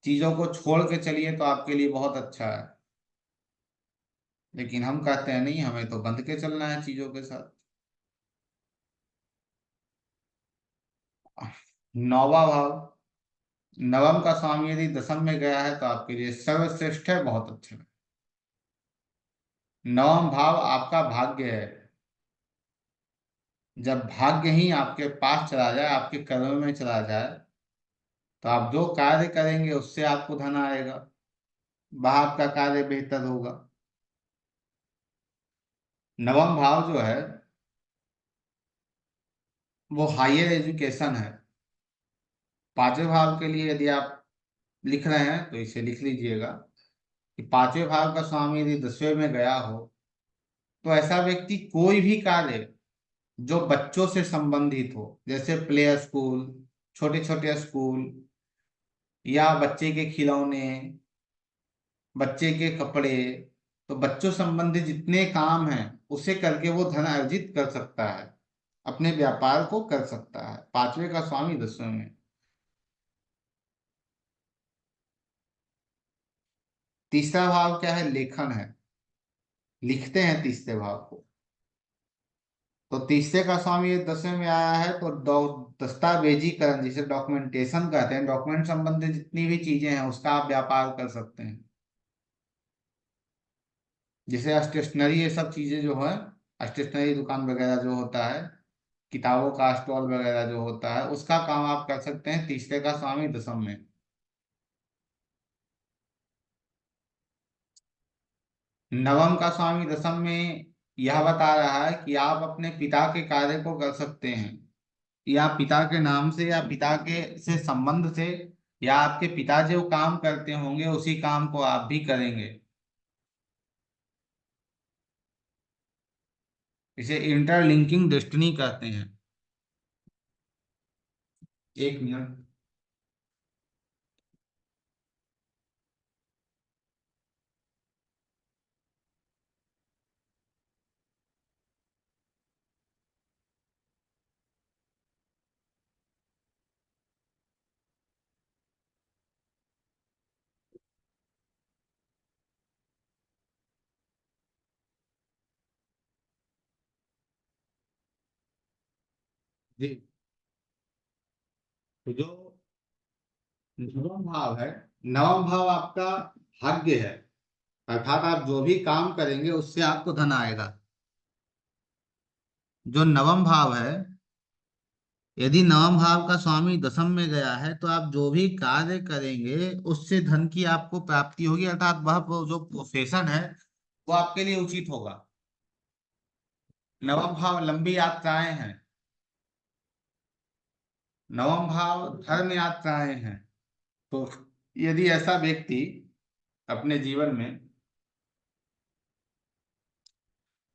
चीजों को छोड़ के चलिए तो आपके लिए बहुत अच्छा है। लेकिन हम कहते हैं नहीं, हमें तो बंध के चलना है चीजों के साथ। नौवा भाव, नवम का स्वामी यदि दसम में गया है तो आपके लिए सर्वश्रेष्ठ है, बहुत अच्छा है। नवम भाव आपका भाग्य है। जब भाग्य ही आपके पास चला जाए, आपके कर्म में चला जाए, तो आप जो कार्य करेंगे उससे आपको धन आएगा, वह आपका कार्य बेहतर होगा। नवम भाव जो है वो हायर एजुकेशन है। पांचवें भाव के लिए यदि आप लिख रहे हैं तो इसे लिख लीजिएगा कि पांचवें भाव का स्वामी यदि 10वें में गया हो, तो ऐसा व्यक्ति कोई भी कार्य जो बच्चों से संबंधित हो, जैसे प्ले स्कूल, छोटे छोटे स्कूल, या बच्चे के खिलौने, बच्चे के कपड़े, तो बच्चों संबंधी जितने काम हैं उसे करके वो धन अर्जित कर सकता है, अपने व्यापार को कर सकता है, पांचवे का स्वामी 10वें में। तीसरा भाव क्या है? लेखन है। लिखते हैं तीसरे भाव को। तो तीसरे का स्वामी ये 10वें में आया है, तो दस्तावेजीकरण, जिसे डॉक्यूमेंटेशन कहते हैं, डॉक्यूमेंट संबंधित जितनी भी चीजें हैं उसका आप व्यापार कर सकते हैं। जैसे स्टेशनरी, ये सब चीजें जो है, स्टेशनरी दुकान वगैरह जो होता है, किताबों का स्टॉल वगैरह जो होता है, उसका काम आप कर सकते हैं तीसरे का स्वामी दसम में। नवम का स्वामी दसम में यह बता रहा है कि आप अपने पिता के कार्य को कर सकते हैं, या पिता के नाम से, या पिता के से संबंध से, या आपके पिता जो काम करते होंगे उसी काम को आप भी करेंगे। इसे इंटरलिंकिंग डेस्टिनी कहते हैं। एक मिनट। जी। तो जो नवम भाव है, नवम भाव आपका भाग्य है, अर्थात आप जो भी काम करेंगे उससे आपको धन आएगा। जो नवम भाव है, यदि नवम भाव का स्वामी दसम में गया है, तो आप जो भी कार्य करेंगे उससे धन की आपको प्राप्ति होगी, अर्थात वह जो प्रोफेशन है वो आपके लिए उचित होगा। नवम भाव लंबी यात्राएं हैं। नवम भाव धर्म यात्राएं हैं। तो यदि ऐसा व्यक्ति अपने जीवन में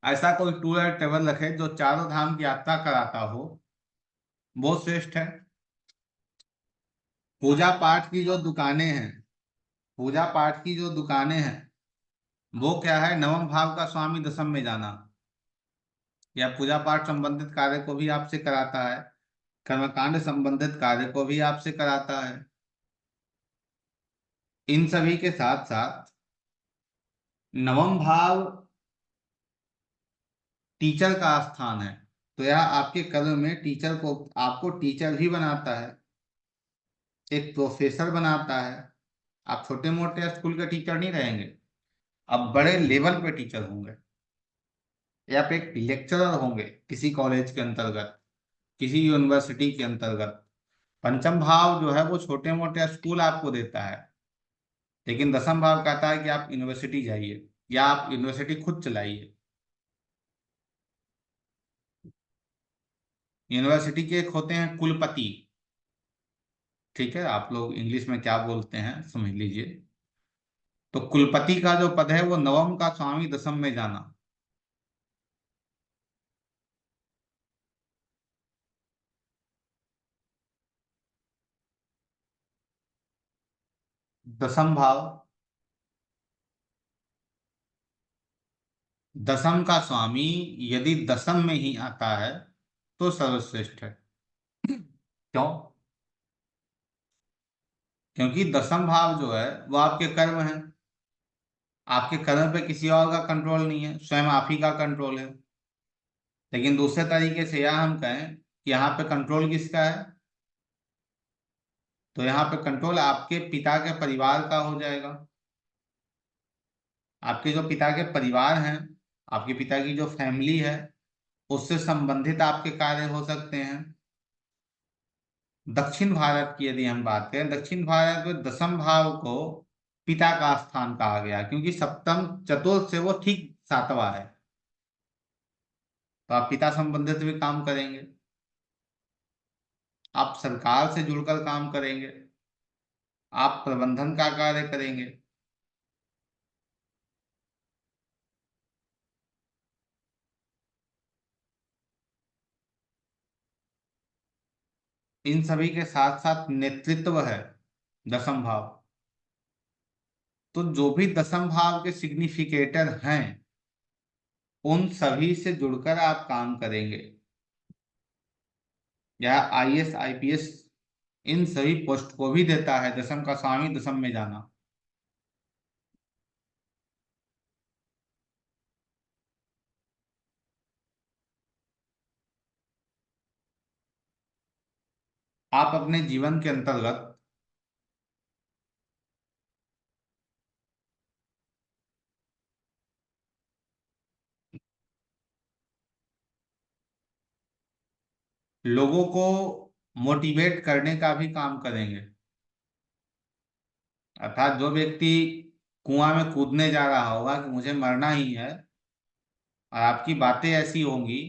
ऐसा कोई टूर एंड ट्रेवल रखे जो चारों धाम की यात्रा कराता हो, वो श्रेष्ठ है। पूजा पाठ की जो दुकानें हैं, पूजा पाठ की जो दुकानें हैं, वो क्या है? नवम भाव का स्वामी दसम में जाना, या पूजा पाठ संबंधित कार्य को भी आपसे कराता है, कर्मकांड संबंधित कार्य को भी आपसे कराता है। इन सभी के साथ साथ नवम भाव टीचर का स्थान है, तो यह आपके कर्म में टीचर को, आपको टीचर भी बनाता है, एक प्रोफेसर बनाता है। आप छोटे मोटे स्कूल के टीचर नहीं रहेंगे, आप बड़े लेवल पे टीचर होंगे, या आप एक लेक्चरर होंगे किसी कॉलेज के अंतर्गत, किसी यूनिवर्सिटी के अंतर्गत। पंचम भाव जो है वो छोटे मोटे स्कूल आपको देता है, लेकिन दसम भाव कहता है कि आप यूनिवर्सिटी जाइए, या आप यूनिवर्सिटी खुद चलाइए। यूनिवर्सिटी के एक होते हैं कुलपति, ठीक है, आप लोग इंग्लिश में क्या बोलते हैं समझ लीजिए। तो कुलपति का जो पद है वो नवम का स्वामी दसम में जाना। दसम भाव, दसम का स्वामी यदि दसम में ही आता है तो सर्वश्रेष्ठ है। क्यों? क्योंकि दसम भाव जो है वो आपके कर्म है। आपके कर्म पे किसी और का कंट्रोल नहीं है, स्वयं आप ही का कंट्रोल है। लेकिन दूसरे तरीके से यह हम कहें कि यहाँ पे कंट्रोल किसका है? तो यहाँ पे कंट्रोल आपके पिता के परिवार का हो जाएगा। आपके जो पिता के परिवार हैं, आपके पिता की जो फैमिली है, उससे संबंधित आपके कार्य हो सकते हैं। दक्षिण भारत की यदि हम बात करें, दक्षिण भारत में दसम भाव को पिता का स्थान कहा गया, क्योंकि सप्तम चतुर्थ से वो ठीक सातवां है। तो आप पिता संबंधित भी काम करेंगे, आप सरकार से जुड़कर काम करेंगे, आप प्रबंधन का कार्य करेंगे। इन सभी के साथ साथ नेतृत्व है दसम भाव। तो जो भी दसम भाव के सिग्निफिकेटर हैं, उन सभी से जुड़कर आप काम करेंगे। यह आईएएस आईपीएस इन सभी पोस्ट को भी देता है, दसम का स्वामी दसम में जाना। आप अपने जीवन के अंतर्गत लोगों को मोटिवेट करने का भी काम करेंगे। अर्थात जो व्यक्ति कुआं में कूदने जा रहा होगा कि मुझे मरना ही है, और आपकी बातें ऐसी होंगी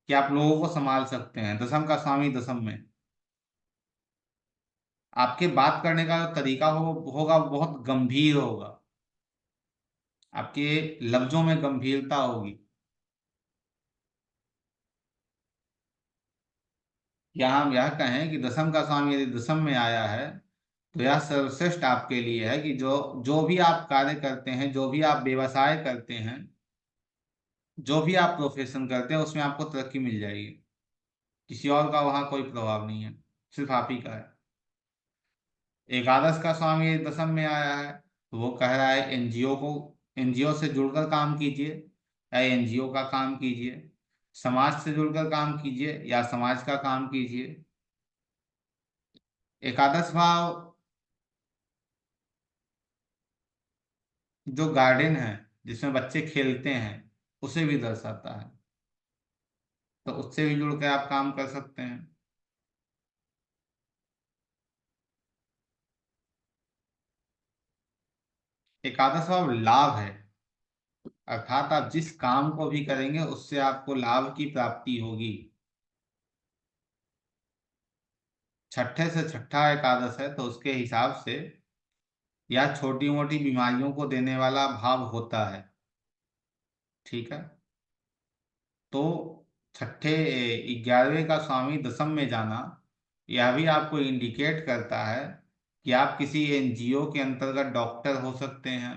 कि आप लोगों को संभाल सकते हैं, दसम का स्वामी दसम में, आपके बात करने का जो तरीका होगा वो बहुत गंभीर होगा। आपके लफ्जों में गंभीरता होगी। या हम यह कहें कि दसम का स्वामी यदि दसम में आया है, तो यह सर्वश्रेष्ठ आपके लिए है कि जो जो भी आप कार्य करते हैं, जो भी आप व्यवसाय करते हैं, जो भी आप प्रोफेशन करते हैं, उसमें आपको तरक्की मिल जाएगी। किसी और का वहां कोई प्रभाव नहीं है, सिर्फ आप ही का है। एकादश का स्वामी दसम में आया है, तो वो कह रहा है एनजीओ से जुड़कर काम कीजिए या एनजीओ का काम कीजिए, समाज से जुड़कर काम कीजिए या समाज का काम कीजिए। एकादश भाव जो गार्डन है, जिसमें बच्चे खेलते हैं, उसे भी दर्शाता है। तो उससे भी जुड़ के आप काम कर सकते हैं। एकादश भाव लाभ है, अर्थात आप जिस काम को भी करेंगे उससे आपको लाभ की प्राप्ति होगी। छठे से छठा एकादश है, तो उसके हिसाब से यह छोटी मोटी बीमारियों को देने वाला भाव होता है। ठीक है। तो छठे 11वें का स्वामी दसम में जाना, यह भी आपको इंडिकेट करता है कि आप किसी एनजीओ के अंतर्गत डॉक्टर हो सकते हैं,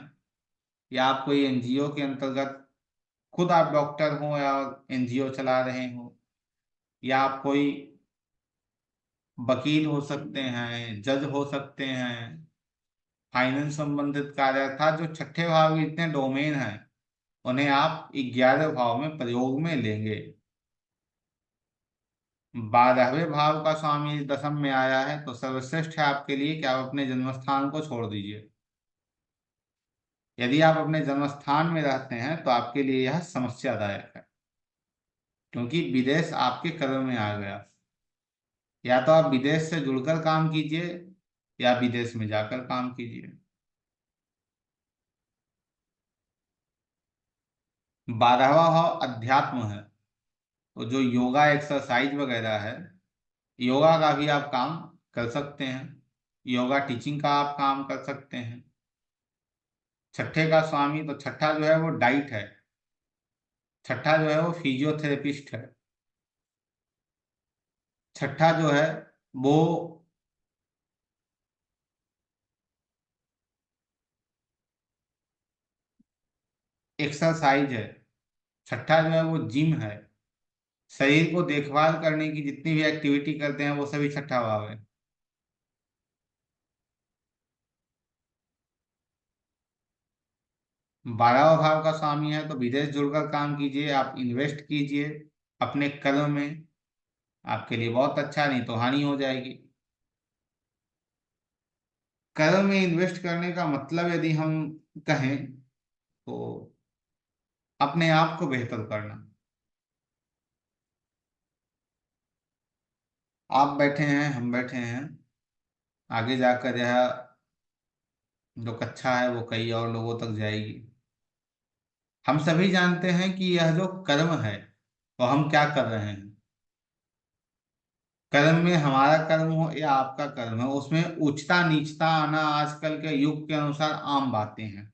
या आप कोई एनजीओ के अंतर्गत खुद आप डॉक्टर हो या एनजीओ चला रहे हो, या आप कोई वकील हो सकते हैं, जज हो सकते हैं, फाइनेंस संबंधित कार्य, अर्थात जो छठे भाव के जितने डोमेन हैं, उन्हें आप 11वें भाव में प्रयोग में लेंगे। 12वें भाव का स्वामी दसम में आया है, तो सर्वश्रेष्ठ है आपके लिए कि आप अपने जन्मस्थान को छोड़ दीजिए। यदि आप अपने जन्मस्थान में रहते हैं तो आपके लिए यह समस्यादायक है, क्योंकि विदेश आपके कदम में आ गया। या तो आप विदेश से जुड़कर काम कीजिए या विदेश में जाकर काम कीजिए। 12वां भाव अध्यात्म है, तो जो योगा एक्सरसाइज वगैरह है, योगा का भी आप काम कर सकते हैं, योगा टीचिंग का आप काम कर सकते हैं। छठे का स्वामी, तो छठा जो है वो डाइट है, छठा जो है वो फिजियोथेरेपिस्ट है, छठा जो है वो एक्सरसाइज है, छठा जो है वो जिम है। शरीर को देखभाल करने की जितनी भी एक्टिविटी करते हैं वो सभी छठा भाव है। 12वां भाव का स्वामी है, तो विदेश जुड़कर काम कीजिए, आप इन्वेस्ट कीजिए अपने कर्म में, आपके लिए बहुत अच्छा, नहीं तो हानि हो जाएगी। कर्म में इन्वेस्ट करने का मतलब यदि हम कहें तो अपने आप को बेहतर करना। आप बैठे हैं, हम बैठे हैं, आगे जाकर यह जो कक्षा है वो कई और लोगों तक जाएगी। हम सभी जानते हैं कि यह जो कर्म है वो हम क्या कर रहे हैं। कर्म में हमारा कर्म हो या आपका कर्म हो, उसमें उच्चता नीचता आना आजकल के युग के अनुसार आम बातें हैं।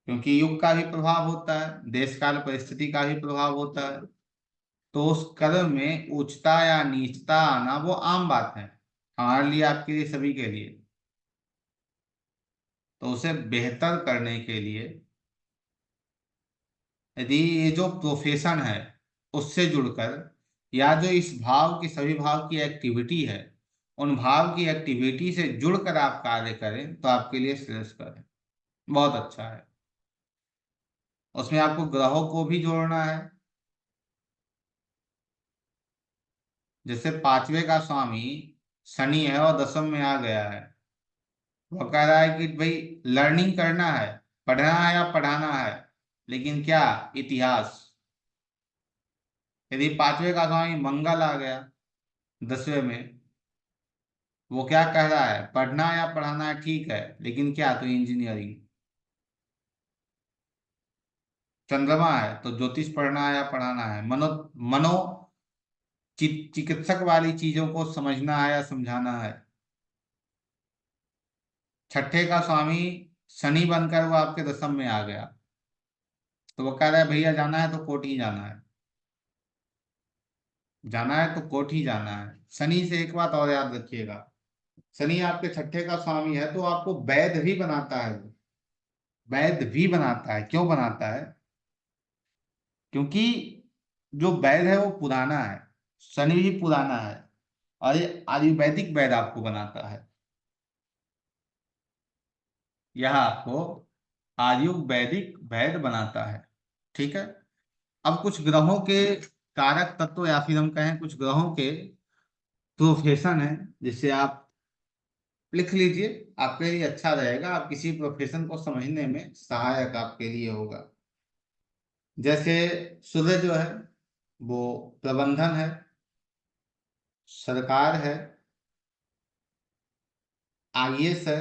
क्योंकि युग का भी प्रभाव होता है, देश काल परिस्थिति का भी प्रभाव होता है। तो उस कर्म में उच्चता या नीचता आना वो आम बात है, हमारे लिए, आपके लिए, सभी के लिए। तो उसे बेहतर करने के लिए यदि ये जो प्रोफेशन है उससे जुड़कर, या जो इस भाव की, सभी भाव की एक्टिविटी है, उन भाव की एक्टिविटी से जुड़कर आप कार्य करें तो आपके लिए श्रेयस्कर है, बहुत अच्छा है। उसमें आपको ग्रहों को भी जोड़ना है। जैसे पांचवे का स्वामी शनि है और दसम में आ गया है। वो कह रहा है कि भाई लर्निंग करना है, पढ़ना है या पढ़ाना है, लेकिन क्या, इतिहास। यदि पांचवे का स्वामी मंगल आ गया दसवें में, वो क्या कह रहा है, पढ़ना या पढ़ाना है ठीक है, लेकिन क्या, तो इंजीनियरिंग। चंद्रमा है तो ज्योतिष पढ़ना है या पढ़ाना है, मनो मनो चिकित्सक वाली चीजों को समझना है या समझाना है। छठे का स्वामी शनि बनकर वो आपके दसम में आ गया, तो वो कह रहा है भैया जाना है तो कोर्ट ही जाना है, जाना है तो कोर्ट ही जाना है। शनि से एक बात और याद रखिएगा, शनि आपके छठे का स्वामी है तो आपको वैध भी बनाता है वो। वैध भी बनाता है, क्यों बनाता है? क्योंकि जो वैद है वो पुराना है, शनि भी पुराना है, और ये आयुर्वेदिक वैद आपको बनाता है। यह आपको आयुर्वेदिक वैद बनाता है। ठीक है। अब कुछ ग्रहों के कारक तत्व, या फिर हम कहें कुछ ग्रहों के प्रोफेशन है, जिससे आप लिख लीजिए, आपके लिए अच्छा रहेगा, आप किसी प्रोफेशन को समझने में सहायक आपके लिए होगा। जैसे सूर्य जो है वो प्रबंधन है, सरकार है, आईएएस है,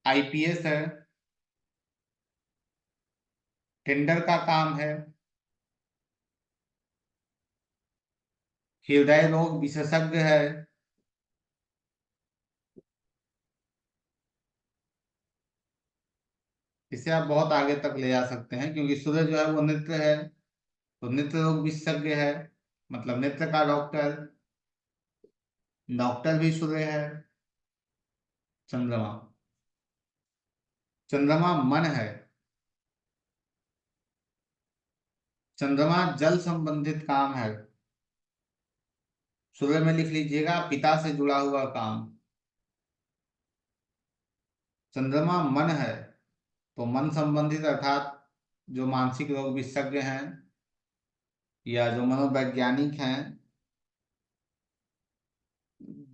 आईपीएस है, टेंडर का काम है, हृदय रोग विशेषज्ञ है। इसे आप बहुत आगे तक ले जा सकते हैं, क्योंकि सूर्य जो है वो नेत्र है, तो नेत्र रोग विशेषज्ञ है, मतलब नेत्र का डॉक्टर। डॉक्टर भी सूर्य है। चंद्रमा, चंद्रमा मन है। चंद्रमा जल संबंधित काम है, सूर्य में लिख लीजिएगा, पिता से जुड़ा हुआ काम। चंद्रमा मन है तो मन संबंधित, अर्थात जो मानसिक रोग विशेषज्ञ हैं या जो मनोवैज्ञानिक हैं।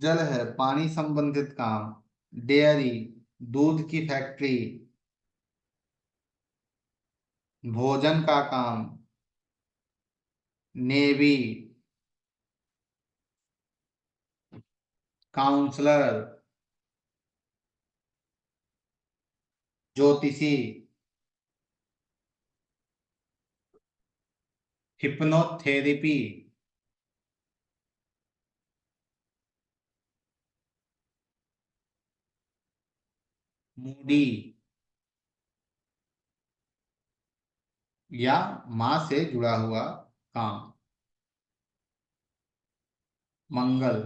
जल है, पानी संबंधित काम, डेयरी, दूध की फैक्ट्री, भोजन का काम, नेवी, काउंसलर, ज्योतिषी, हिप्नोथेरेपी, मूडी, या माँ से जुड़ा हुआ काम, मंगल,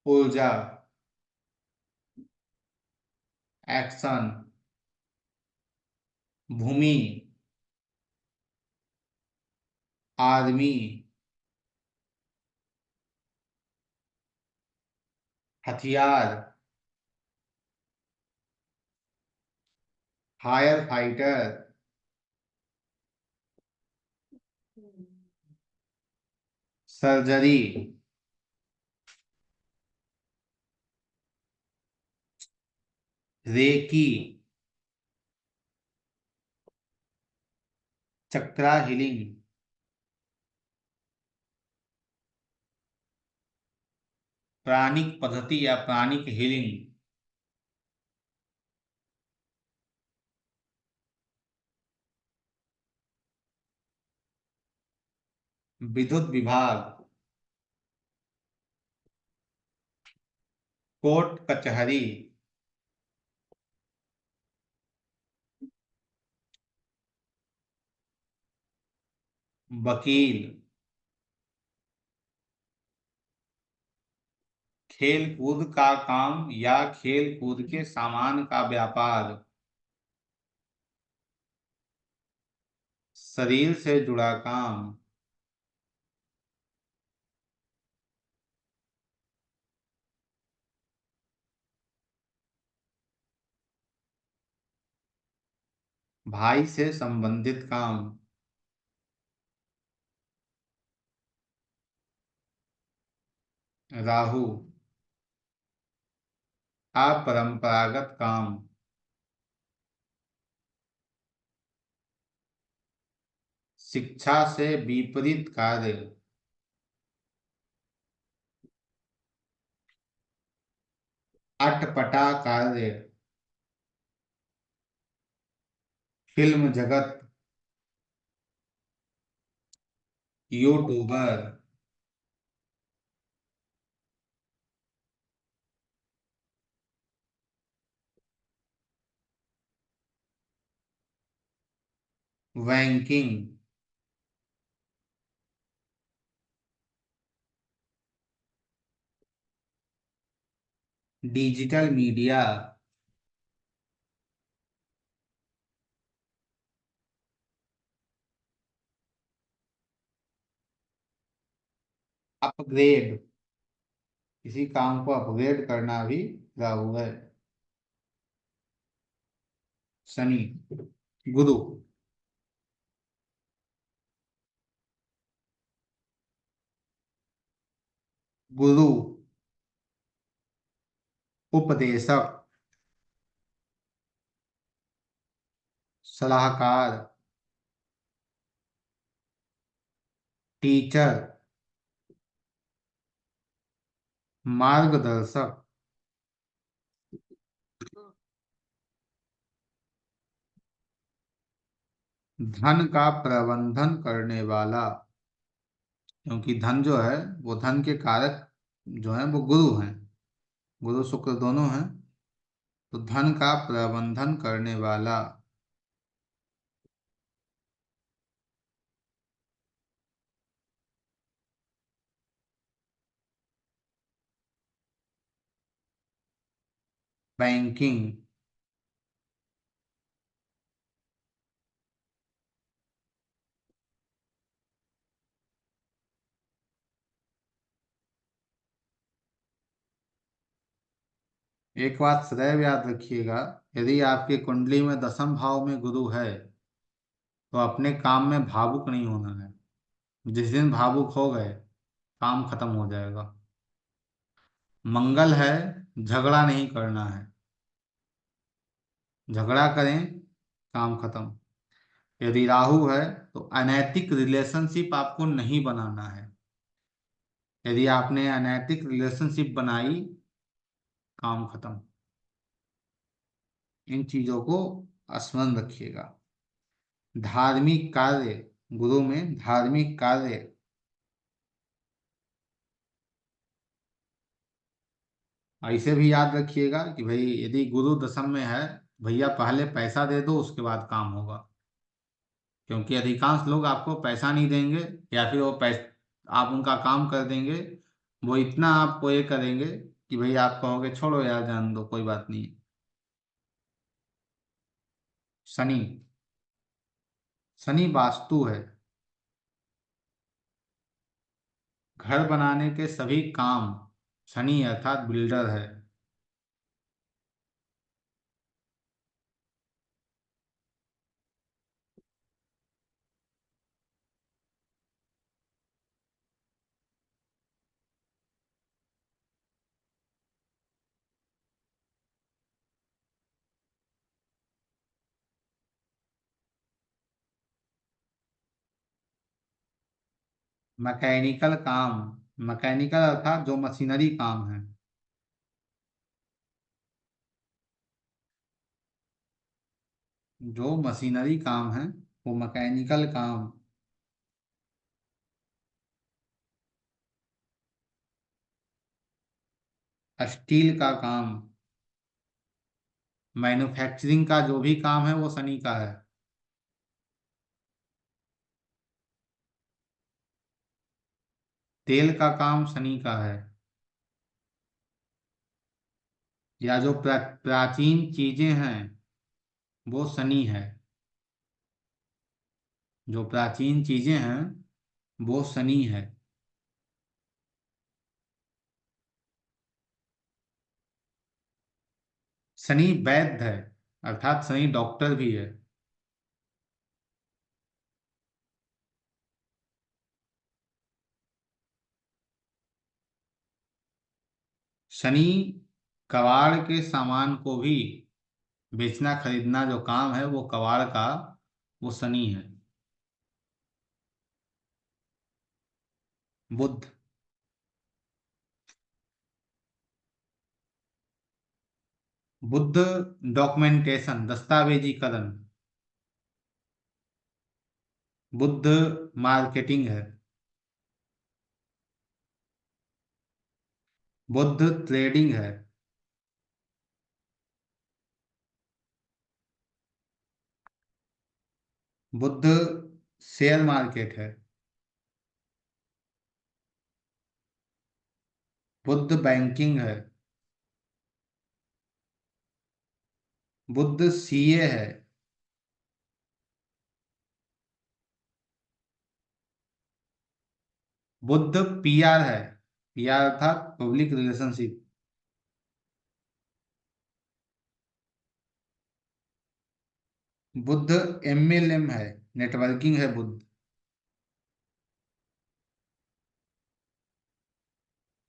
ऊर्जा, एक्शन, भूमि, आदमी, हथियार, फायर फाइटर, सर्जरी। रेकी। चक्रा हीलिंग। प्राणिक पद्धति या प्राणिक हीलिंग। विद्युत विभाग। कोर्ट कचहरी। वकील। खेल कूद का काम या खेल कूद के सामान का व्यापार। शरीर से जुड़ा काम। भाई से संबंधित काम। राहु। अपरंपरागत काम। शिक्षा से विपरीत कार्य। अटपटा कार्य। फिल्म जगत। YouTuber. Banking. Digital media. Upgrade. किसी काम को अपग्रेड करना भी राहु है। शनि। गुरु। गुरु। उपदेशक। सलाहकार। टीचर। मार्गदर्शक। धन का प्रबंधन करने वाला। क्योंकि धन जो है वो धन के कारक जो है वो गुरु हैं। गुरु शुक्र दोनों हैं। तो धन का प्रबंधन करने वाला। बैंकिंग। एक बात सदैव याद रखिएगा। यदि आपकी कुंडली में दसम भाव में गुरु है तो अपने काम में भावुक नहीं होना है। जिस दिन भावुक हो गए काम खत्म हो जाएगा। मंगल है, झगड़ा नहीं करना है। झगड़ा करें काम खत्म। यदि राहु है तो अनैतिक रिलेशनशिप आपको नहीं बनाना है। यदि आपने अनैतिक रिलेशनशिप बनाई काम खत्म। इन चीजों को स्मरण रखिएगा। धार्मिक कार्य। गुरु में धार्मिक कार्य। ऐसे भी याद रखिएगा कि भाई यदि गुरु दशम में है, भैया पहले पैसा दे दो उसके बाद काम होगा। क्योंकि अधिकांश लोग आपको पैसा नहीं देंगे या फिर वो आप उनका काम कर देंगे। वो इतना आपको ये करेंगे कि भाई आप कहोगे छोड़ो यार जान दो कोई बात नहीं। शनि। शनि वास्तु है। घर बनाने के सभी काम। शनि अर्थात बिल्डर है। मैकेनिकल काम, मैकेनिकल अर्थात जो मशीनरी काम है। जो मशीनरी काम है वो मैकेनिकल काम। स्टील का काम, मैन्युफैक्चरिंग का जो भी काम है वो शनि का है। तेल का काम शनि का है। या जो प्राचीन चीजें हैं वो शनि है। जो प्राचीन चीजें हैं वो शनि है। शनि वैद्य है, अर्थात शनि डॉक्टर भी है। शनि कबाड़ के सामान को भी बेचना खरीदना जो काम है वो कबाड़ का, वो शनि है। बुध। बुद्ध डॉक्यूमेंटेशन, दस्तावेजीकरण। बुद्ध मार्केटिंग है। बुद्ध ट्रेडिंग है। बुद्ध शेयर मार्केट है। बुद्ध बैंकिंग है। बुद्ध सीए है। बुद्ध पीआर है। पीआर अर्थात पब्लिक रिलेशनशिप। बुद्ध एमएलएम है, नेटवर्किंग है बुद्ध।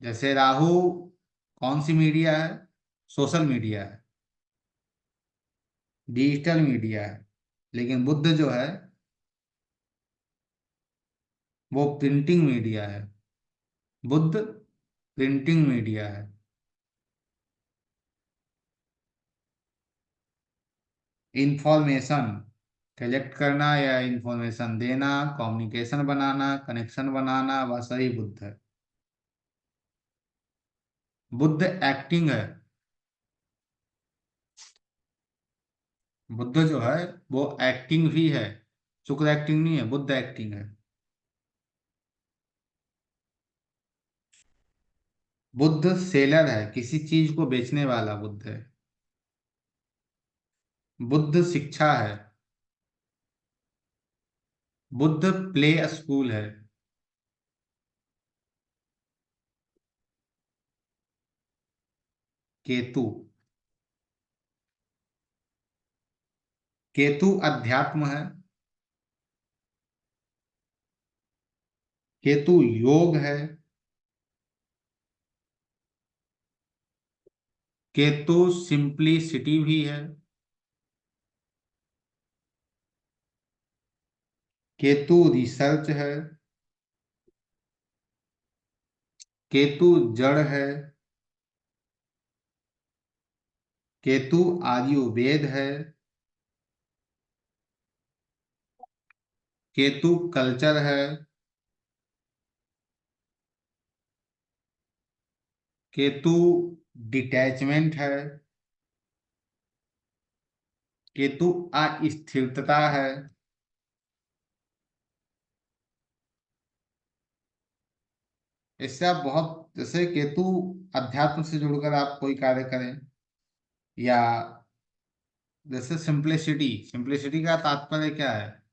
जैसे राहु कौन सी मीडिया है? सोशल मीडिया है, डिजिटल मीडिया है। लेकिन बुद्ध जो है वो प्रिंटिंग मीडिया है। बुद्ध प्रिंटिंग मीडिया है। इंफॉर्मेशन कलेक्ट करना या इंफॉर्मेशन देना, कम्युनिकेशन बनाना, कनेक्शन बनाना, वह सही बुद्ध है। बुद्ध एक्टिंग है। बुद्ध जो है वो एक्टिंग भी है। शुक्र एक्टिंग नहीं है, बुद्ध एक्टिंग है। बुद्ध सेलर है, किसी चीज को बेचने वाला बुद्ध है। बुद्ध शिक्षा है। बुद्ध प्ले स्कूल है। केतु। केतु अध्यात्म है। केतु योग है। केतु सिंप्लिसिटी भी है। केतु रिसर्च है। केतु जड़ है। केतु आयुर्वेद है। केतु कल्चर है। केतु डिटैचमेंट है। केतु अस्थिरता है। इससे आप बहुत, जैसे केतु अध्यात्म से जुड़कर आप कोई कार्य करें, या जैसे सिंप्लिसिटी, सिंप्लिसिटी का तात्पर्य क्या है?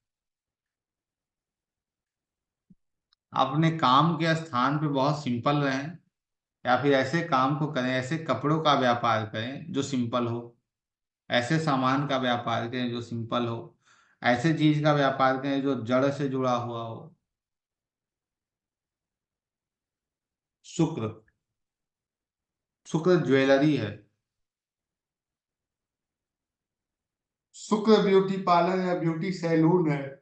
आप अपने काम के स्थान पे बहुत सिंपल रहें, या फिर ऐसे काम को करें, ऐसे कपड़ों का व्यापार करें जो सिंपल हो, ऐसे सामान का व्यापार करें जो सिंपल हो, ऐसे चीज का व्यापार करें जो जड़ से जुड़ा हुआ हो। शुक्र। शुक्र ज्वेलरी है। शुक्र ब्यूटी पार्लर या ब्यूटी सैलून है।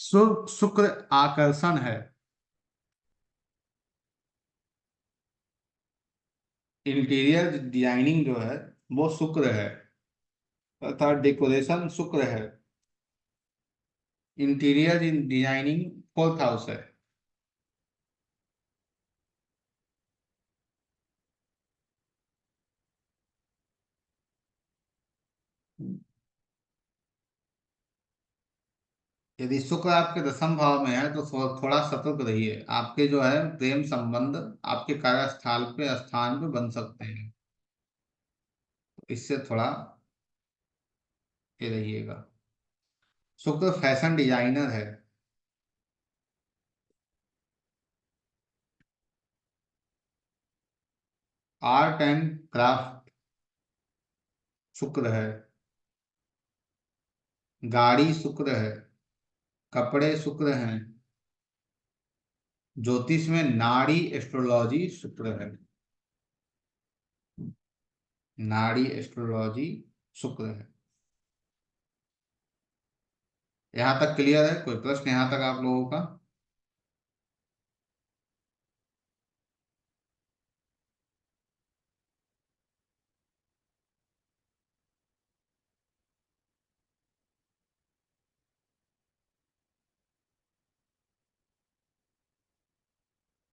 शुक्र आकर्षण है। इंटीरियर डिजाइनिंग जो है वो शुक्र है, अर्थात डेकोरेशन शुक्र है। इंटीरियर डिजाइनिंग फोर्थ हाउस है। यदि शुक्र आपके दसम भाव में है तो थोड़ा सतर्क रहिए, आपके जो है प्रेम संबंध आपके कार्यस्थल पे स्थान पे बन सकते हैं, तो इससे थोड़ा ये रहिएगा। शुक्र फैशन डिजाइनर है। आर्ट एंड क्राफ्ट शुक्र है। गाड़ी शुक्र है। कपड़े शुक्र हैं। ज्योतिष में नाड़ी एस्ट्रोलॉजी शुक्र है। नाड़ी एस्ट्रोलॉजी शुक्र है। यहाँ तक क्लियर है? कोई प्रश्न यहाँ तक आप लोगों का?